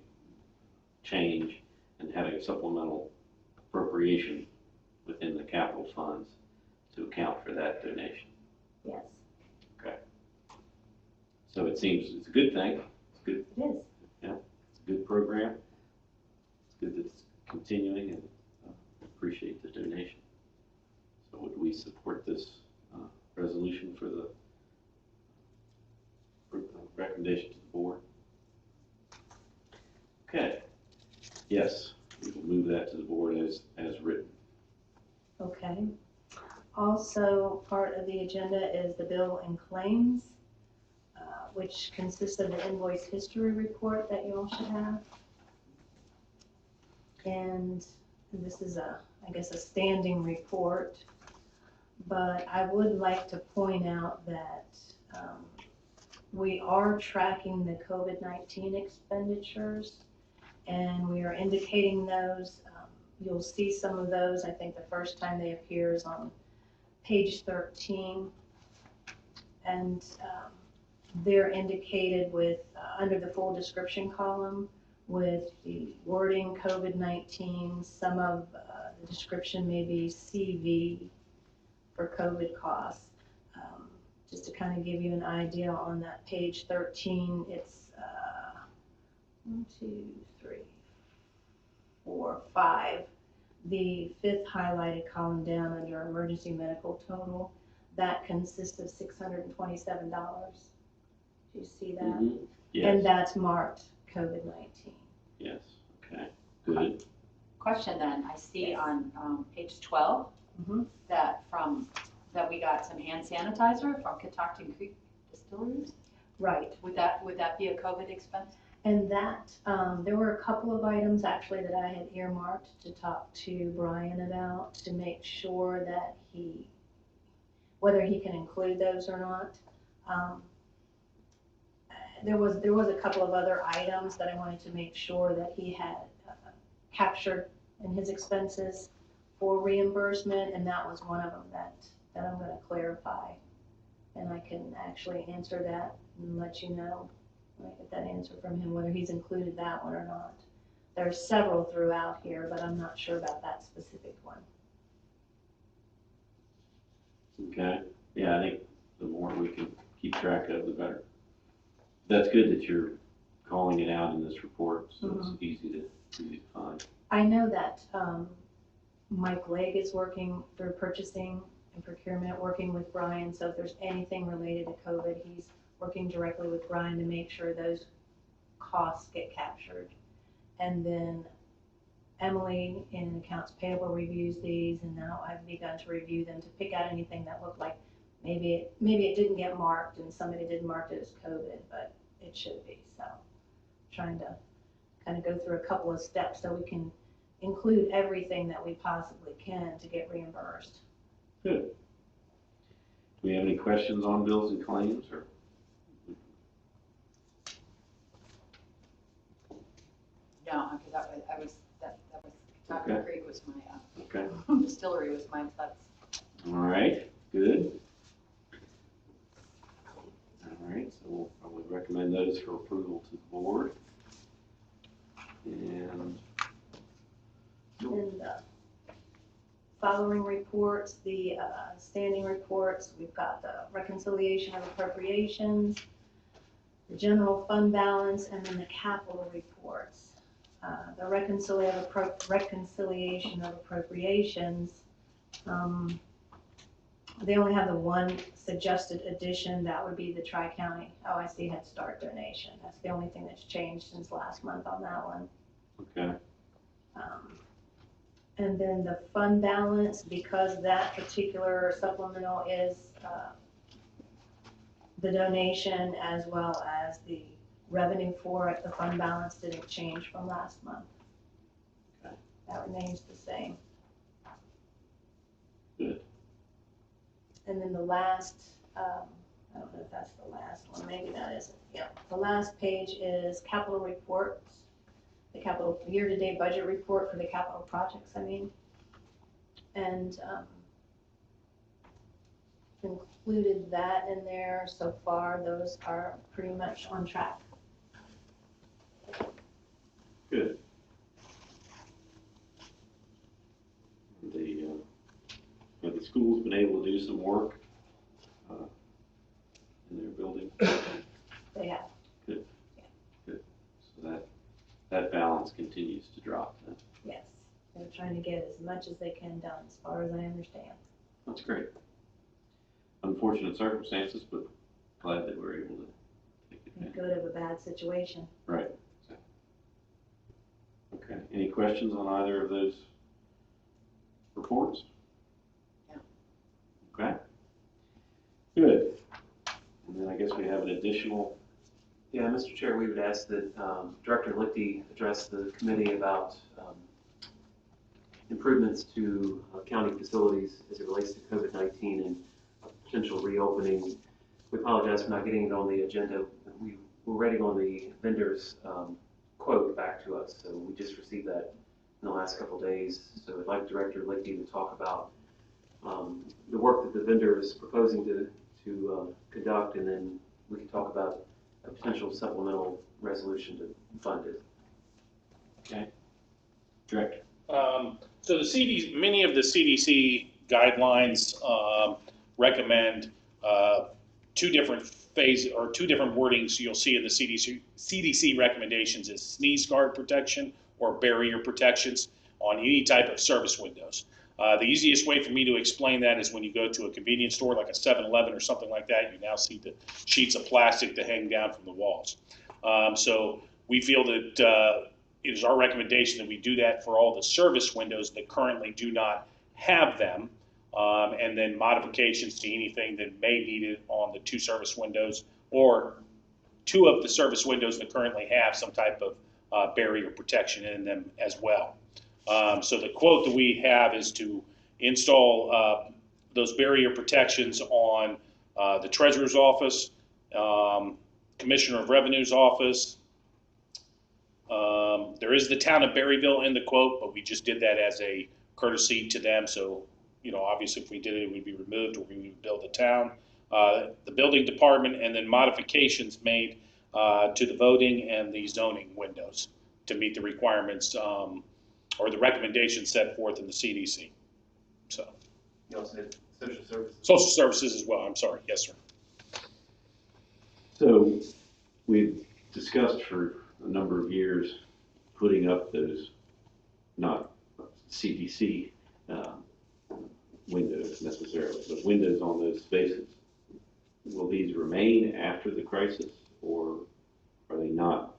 change and having a supplemental appropriation within the capital funds to account for that donation. Yes. Okay. So it seems it's a good thing. It's good. It is. Yeah, it's a good program. It's good that it's continuing, and appreciate the donation. So would we support this resolution for the recommendation to the board? Okay. Yes, we will move that to the board as written. Okay. Also, part of the agenda is the bill and claims, which consists of the invoice history report that you all should have. And this is I guess a standing report, but I would like to point out that we are tracking the COVID-19 expenditures, and we are indicating those. You'll see some of those. I think the first time they appear is on page 13, and they're indicated with under the full description column with the wording COVID-19. Some of the description may be CV for COVID costs. Just to kind of give you an idea, on that page 13, it's 1, 2, 3, 4, 5. The 5th highlighted column down under emergency medical total, that consists of $627. Do you see that? Mm-hmm. Yes. And that's marked COVID-19. Yes. Okay. Good. Question then, I see on page 12 Mhm. that we got some hand sanitizer from Catoctin Creek Distilleries. Right. Would that be a COVID expense? And that, there were a couple of items actually that I had earmarked to talk to Brian about to make sure that whether he can include those or not. There was a couple of other items that I wanted to make sure that he had captured in his expenses for reimbursement, and that was one of them that I'm going to clarify. And I can actually answer that and let you know when I get that answer from him, whether he's included that one or not. There's several throughout here, but I'm not sure about that specific one. Okay. Yeah, I think the more we can keep track of, the better. That's good that you're calling it out in this report, so it's easy to find. I know that Mike Legg is working through purchasing and procurement, working with Brian, so if there's anything related to COVID, he's working directly with Brian to make sure those costs get captured. And then Emily in accounts payable reviews these, and now I've begun to review them to pick out anything that looked like maybe it didn't get marked and somebody did mark it as COVID, but it should be. So trying to kind of go through a couple of steps so we can include everything that we possibly can to get reimbursed. Good. Do we have any questions on bills and claims, or? No, because that was Catoctin Creek was my Okay. distillery was my that's. All right. Good. All right. So we'll probably recommend those for approval to the board. And the following reports, the standing reports, we've got the reconciliation of appropriations, the general fund balance, and then the capital reports. The reconciliation of appropriations, they only have the one suggested addition, that would be the Tri-County OIC Head Start donation. That's the only thing that's changed since last month on that one. okay. And then the fund balance, because that particular supplemental is the donation as well as the revenue for it, the fund balance didn't change from last month. Okay. That remains the same. Good. And then the last, I don't know if that's the last one, maybe that isn't. Yeah, the last page is capital reports, the capital year-to-date budget report for the capital projects, I mean. And included that in there so far. Those are pretty much on track. Good. Have the school's been able to do some work in their building? They have. Good. Yeah. Good. So that balance continues to drop then. Yes. They're trying to get as much as they can done, as far as I understand. That's great. Unfortunate circumstances, but glad that we're able to take advantage. Good of a bad situation. Right. Okay. Any questions on either of those reports? Yeah. Okay. Good. And then I guess we have an additional. Yeah, Mr. Chair, we would ask that Director Lichty address the committee about improvements to county facilities as it relates to COVID-19 and potential reopening. We apologize for not getting it on the agenda. We're waiting on the vendor's quote back to us, so we just received that in the last couple of days. So I'd like Director Lickey to talk about the work that the vendor is proposing to conduct, and then we can talk about a potential supplemental resolution to fund it. Okay. Director. So many of the CDC guidelines recommend two different phases or two different wordings you'll see in the CDC recommendations is sneeze guard protection or barrier protections on any type of service windows. The easiest way for me to explain that is when you go to a convenience store like a 7-Eleven or something like that, you now see the sheets of plastic that hang down from the walls. So we feel that it is our recommendation that we do that for all the service windows that currently do not have them, and then modifications to anything that may need it on the 2 service windows or 2 of the service windows that currently have some type of barrier protection in them as well. So the quote that we have is to install those barrier protections on the Treasurer's Office, Commissioner of Revenue's office. There is the town of Berryville in the quote, but we just did that as a courtesy to them. So, obviously if we did it, it would be removed or we would build the town. The building department, and then modifications made to the voting and the zoning windows to meet the requirements or the recommendations set forth in the CDC. So. You also did social services? Social services as well, I'm sorry, yes, sir. So we've discussed for a number of years putting up those, not CDC windows necessarily, but windows on those spaces. Will these remain after the crisis, or are they not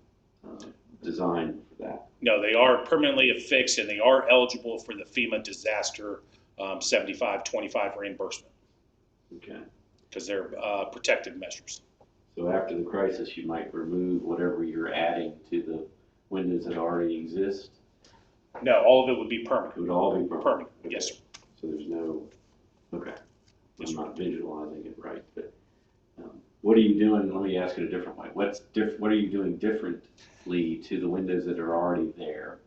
designed for that? No, they are permanently affixed and they are eligible for the FEMA disaster 75-25 reimbursement Okay. because they're protective measures. So after the crisis, you might remove whatever you're adding to the windows that already exist? No, all of it would be permanent. It would all be Permanent, yes, sir. So there's no, okay. I'm not visualizing it right, but what are you doing? Let me ask it a different way. What are you doing differently to the windows that are already there?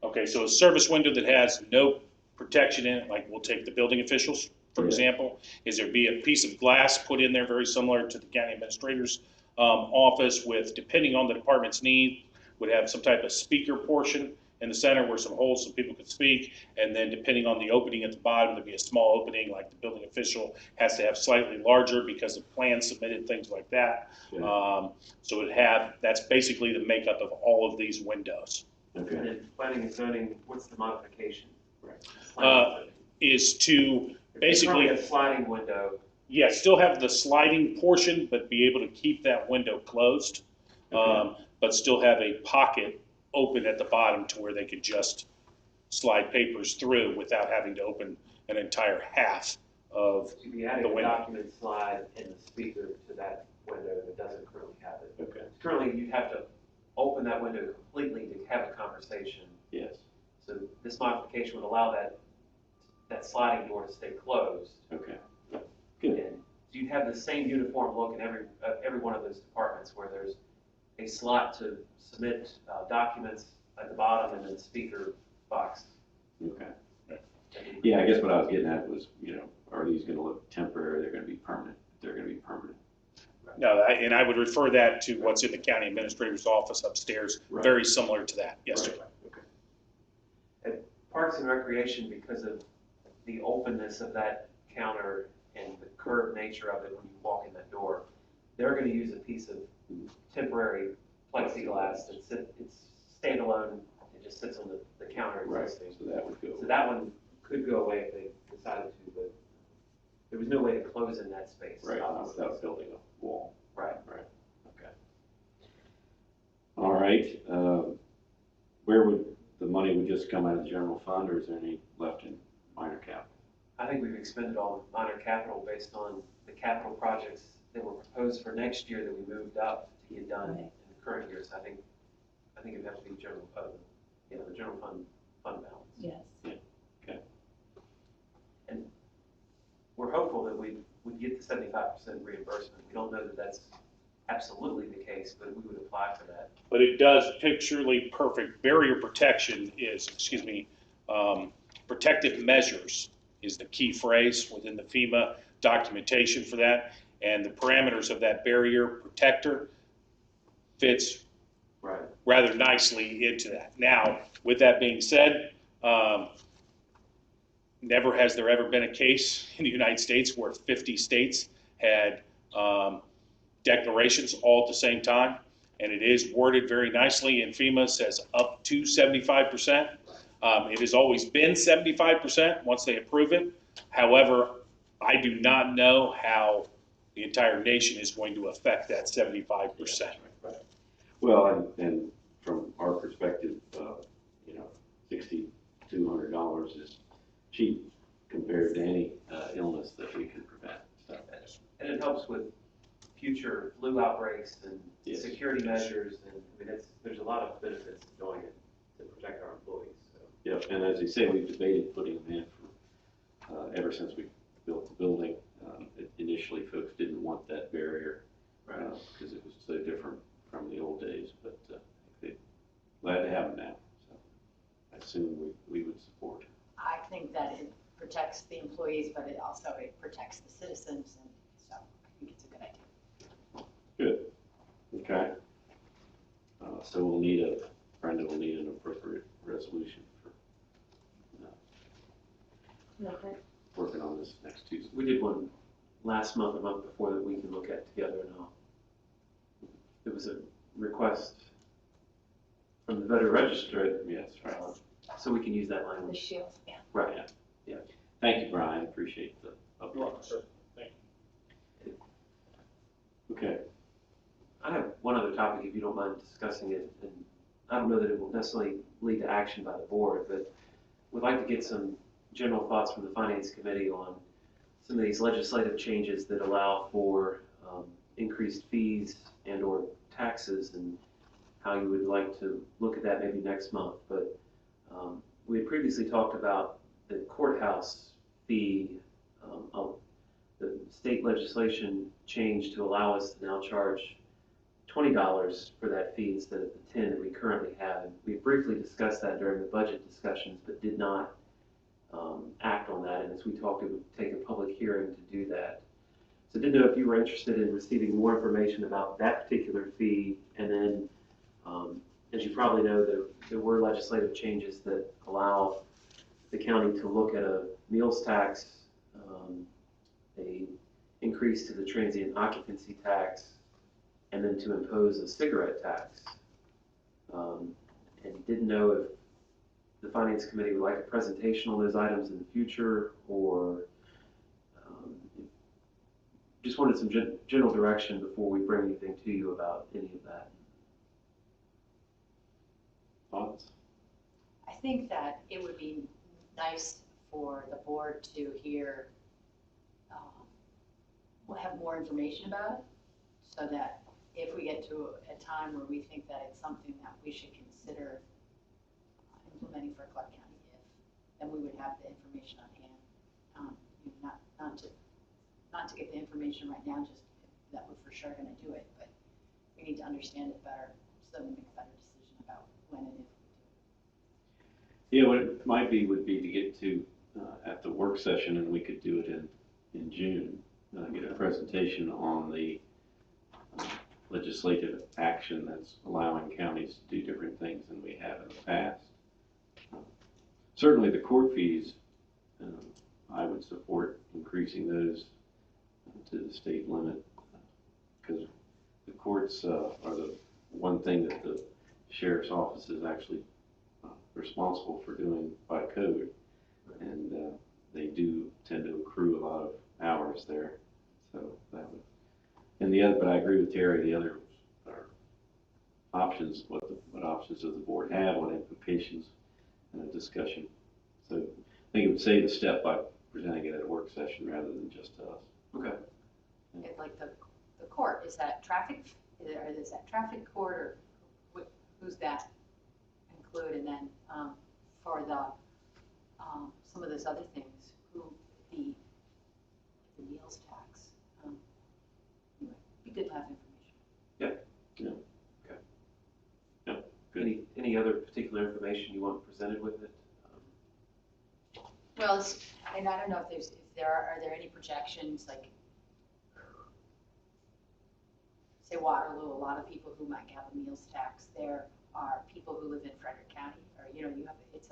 Okay, so a service window that has no protection in it, like we'll take the building officials, for example, is there be a piece of glass put in there very similar to the county administrator's office with, depending on the department's need, would have some type of speaker portion in the center where some holes so people could speak, and then depending on the opening at the bottom, there'd be a small opening, like the building official has to have slightly larger because of plans submitted, things like that. Yeah. So that's basically the makeup of all of these windows. Okay. And then planning and zoning, what's the modification? Is to basically a sliding window. Yeah, still have the sliding portion, but be able to keep that window closed, but still have a pocket open at the bottom to where they could just slide papers through without having to open an entire half of You'd be adding the a window. document slide and the speaker to that window that doesn't currently have it. Okay. Currently, you'd have to open that window completely to have a conversation. Yes. So this modification would allow that sliding door to stay closed. Okay. Good. And so you'd have the same uniform look in every one of those departments where there's a slot to submit documents at the bottom and then the speaker box. Okay. Yeah, I guess what I was getting at was, are these going to look temporary? They're going to be permanent. They're going to be permanent. No, and I would refer that to what's in the county administrator's office upstairs, Right. very similar to that. Yes, Right. sir. Okay. At Parks and Recreation, because of the openness of that counter and the curved nature of it when you walk in that door, they're going to use a piece of temporary plexiglass it's standalone. It just sits on the counter Right. existing. So that would go. So that one could go away if they decided to, but there was no way to close in that space. Right. Not obviously. without building a wall. Right. Right. Okay. All right. Where would the money would just come out of the general fund, or is there any left in minor capital? I think we've expended all the minor capital based on the capital projects that were proposed for next year that we moved up to get done in the current year. So I think it'd have to be the general fund balance. Yes. we're hopeful that we'd get the 75% reimbursement. We don't know that that's absolutely the case, but we would apply for that. But it does picturely perfect. Barrier protection is, protective measures is the key phrase within the FEMA documentation for that. And the parameters of that barrier protector fits Right. rather nicely into that. Now, with that being said, never has there ever been a case in the United States where 50 states had declarations all at the same time. And it is worded very nicely, and FEMA says up to 75%. It has always been 75% once they approve it. However, I do not know how the entire nation is going to affect that 75%. Well, and from our perspective, $6,200 is cheap compared to any illness that we can prevent. So. And it helps with future flu outbreaks and Yes. security measures, and I mean, there's a lot of benefits to doing it to protect our employees. So. Yep, and as you say, we've debated putting them in for, ever since we built the building. Initially, folks didn't want that barrier because it was so different from the old days, but they're glad to have them now. So I assume we would support it. I think that it protects the employees, but it protects the citizens, and so I think it's a good idea. Good. Okay. So Brenda will need an appropriate resolution for Okay. working on this next Tuesday. We did one last month, a month before, that we can look at together now. It was a request from the voter register, Yes, right. so we can use that The language. shield, yeah. Right. Thank you, Brian. Appreciate the update. You're welcome, sir. Thank you. Okay. I have one other topic, if you don't mind discussing it, and I don't know that it will necessarily lead to action by the board, but we'd like to get some general thoughts from the Finance Committee on some of these legislative changes that allow for increased fees and or taxes, and how you would like to look at that maybe next month. But we had previously talked about the courthouse fee, the state legislation change to allow us to now charge $20 for that fee instead of the $10 that we currently have. And we briefly discussed that during the budget discussions, but did not act on that. And as we talked, it would take a public hearing to do that. So I didn't know if you were interested in receiving more information about that particular fee. And then, as you probably know, there were legislative changes that allow the county to look at a meals tax, a increase to the transient occupancy tax, and then to impose a cigarette tax. And didn't know if the Finance Committee would like a presentation on those items in the future, or just wanted some general direction before we bring anything to you about any of that. Thoughts? I think that it would be nice for the board to hear, we'll have more information about it, so that if we get to a time where we think that it's something that we should consider implementing for Clark County, then we would have the information on hand. Not to get the information right now, just that we're for sure going to do it, but we need to understand it better so we make a better decision about when and if we do it. Yeah, what it might be would be to get to at the work session, and we could do it in June, get a presentation on the legislative action that's allowing counties to do different things than we have in the past. Certainly the court fees, I would support increasing those to the state limit, because the courts are the one thing that the sheriff's office is actually responsible for doing by code, and they do tend to accrue a lot of hours there. So that would, and the other, but I agree with Terri, the other are options, what options does the board have, what implications, and a discussion. So I think it would save a step by presenting it at a work session rather than just to us. Okay. It's like the court, is that traffic, or is that traffic court, or who's that include? And then for the, some of those other things, who meals tax. Anyway, be good to have information. Any other particular information you want presented with it? Well, and I don't know if are there any projections, like, say Waterloo, a lot of people who might have a meals tax there are people who live in Frederick County, or, you have, it's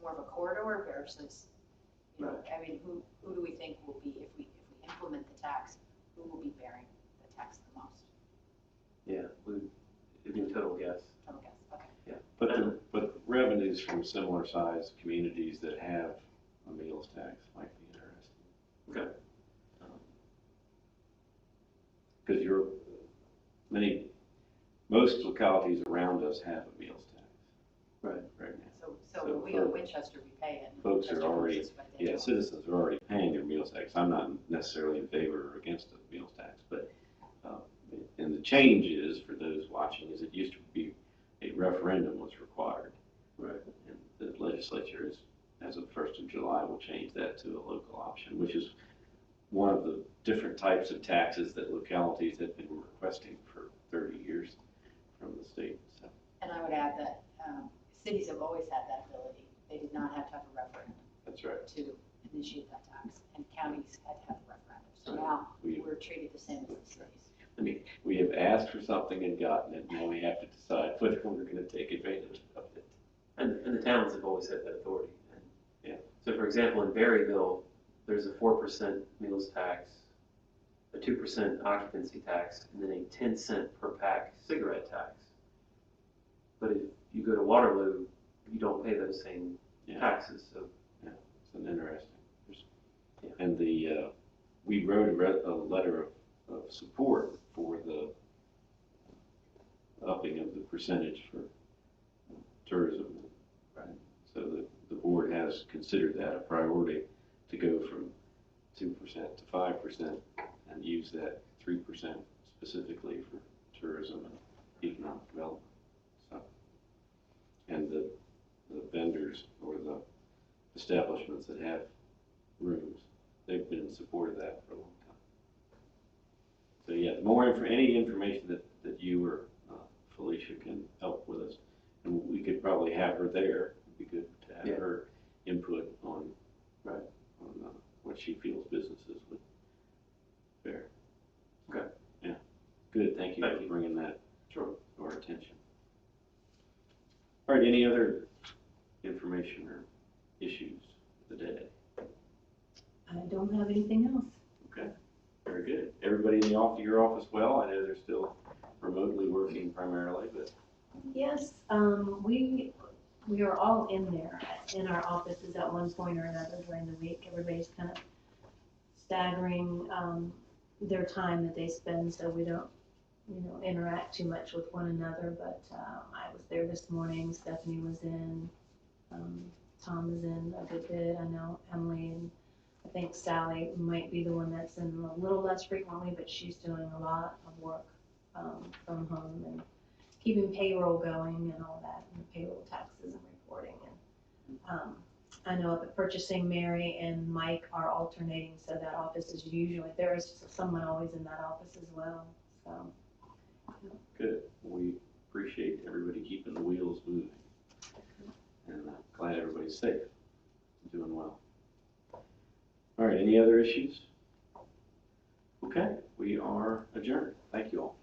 more of a corridor versus, I mean, who do we think will be, if we implement the tax, who will be bearing the tax the most? Yeah, it'd be a total guess. Total guess, okay. Yeah. But revenues from similar sized communities that have a meals tax might be interesting. Okay. Because most localities around us have a meals tax. Right. Right now. So So we in Winchester, we pay it. and folks are Winchester already- loses, but they don't. Citizens are already paying their meals tax. I'm not necessarily in favor or against the meals tax, but, and the change is, for those watching, is it used to be a referendum was required. Right. And the legislature is, as of 1st of July, will change that to a local option, which is one of the different types of taxes that localities have been requesting for 30 years from the state. So, And I would add that cities have always had that ability. They did not have to have a referendum that's right. to initiate that tax, and counties had to have a referendum. So Right. now We- we're treated the same as the cities. I mean, we have asked for something and gotten it, now we have to decide whether we're going to take advantage of it. And the towns have always had that authority. And Yeah. So for example, in Berryville, there's a 4% meals tax, a 2% occupancy tax, and then a 10-cent per pack cigarette tax. But if you go to Waterloo, you don't pay those same Yeah. taxes, so. Yeah, it's an interesting. Yeah. And we wrote a letter of support for the upping of the percentage for tourism. Right. So the board has considered that a priority to go from 2% to 5% and use that 3% specifically for tourism and economic development. So, and the vendors or the establishments that have rooms, they've been in support of that for a long time. So yeah, the more any information that you or Felicia can help with us, and we could probably have her there. It'd be good to have Yeah. her input on Right. on what she feels businesses would bear. Okay. Yeah. Good. Thank you Thank for you. bringing that Sure. to our attention. All right. Any other information or issues of the day? I don't have anything else. Okay. Very good. Everybody in your office well? I know they're still remotely working primarily, but Yes, we are all in there, in our offices at one point or another during the week. Everybody's kind of staggering their time that they spend so we don't, interact too much with one another. But I was there this morning, Stephanie was in, Tom is in a good bit. I know Emily and I think Sally might be the one that's in a little less frequently, but she's doing a lot of work from home and keeping payroll going and all that, and payroll taxes and reporting. And I know up at purchasing, Mary and Mike are alternating, so that office is usually, there is someone always in that office as well, so. good. We appreciate everybody keeping the wheels moving. And I'm glad everybody's safe and doing well. All right, any other issues? Okay, we are adjourned. Thank you all.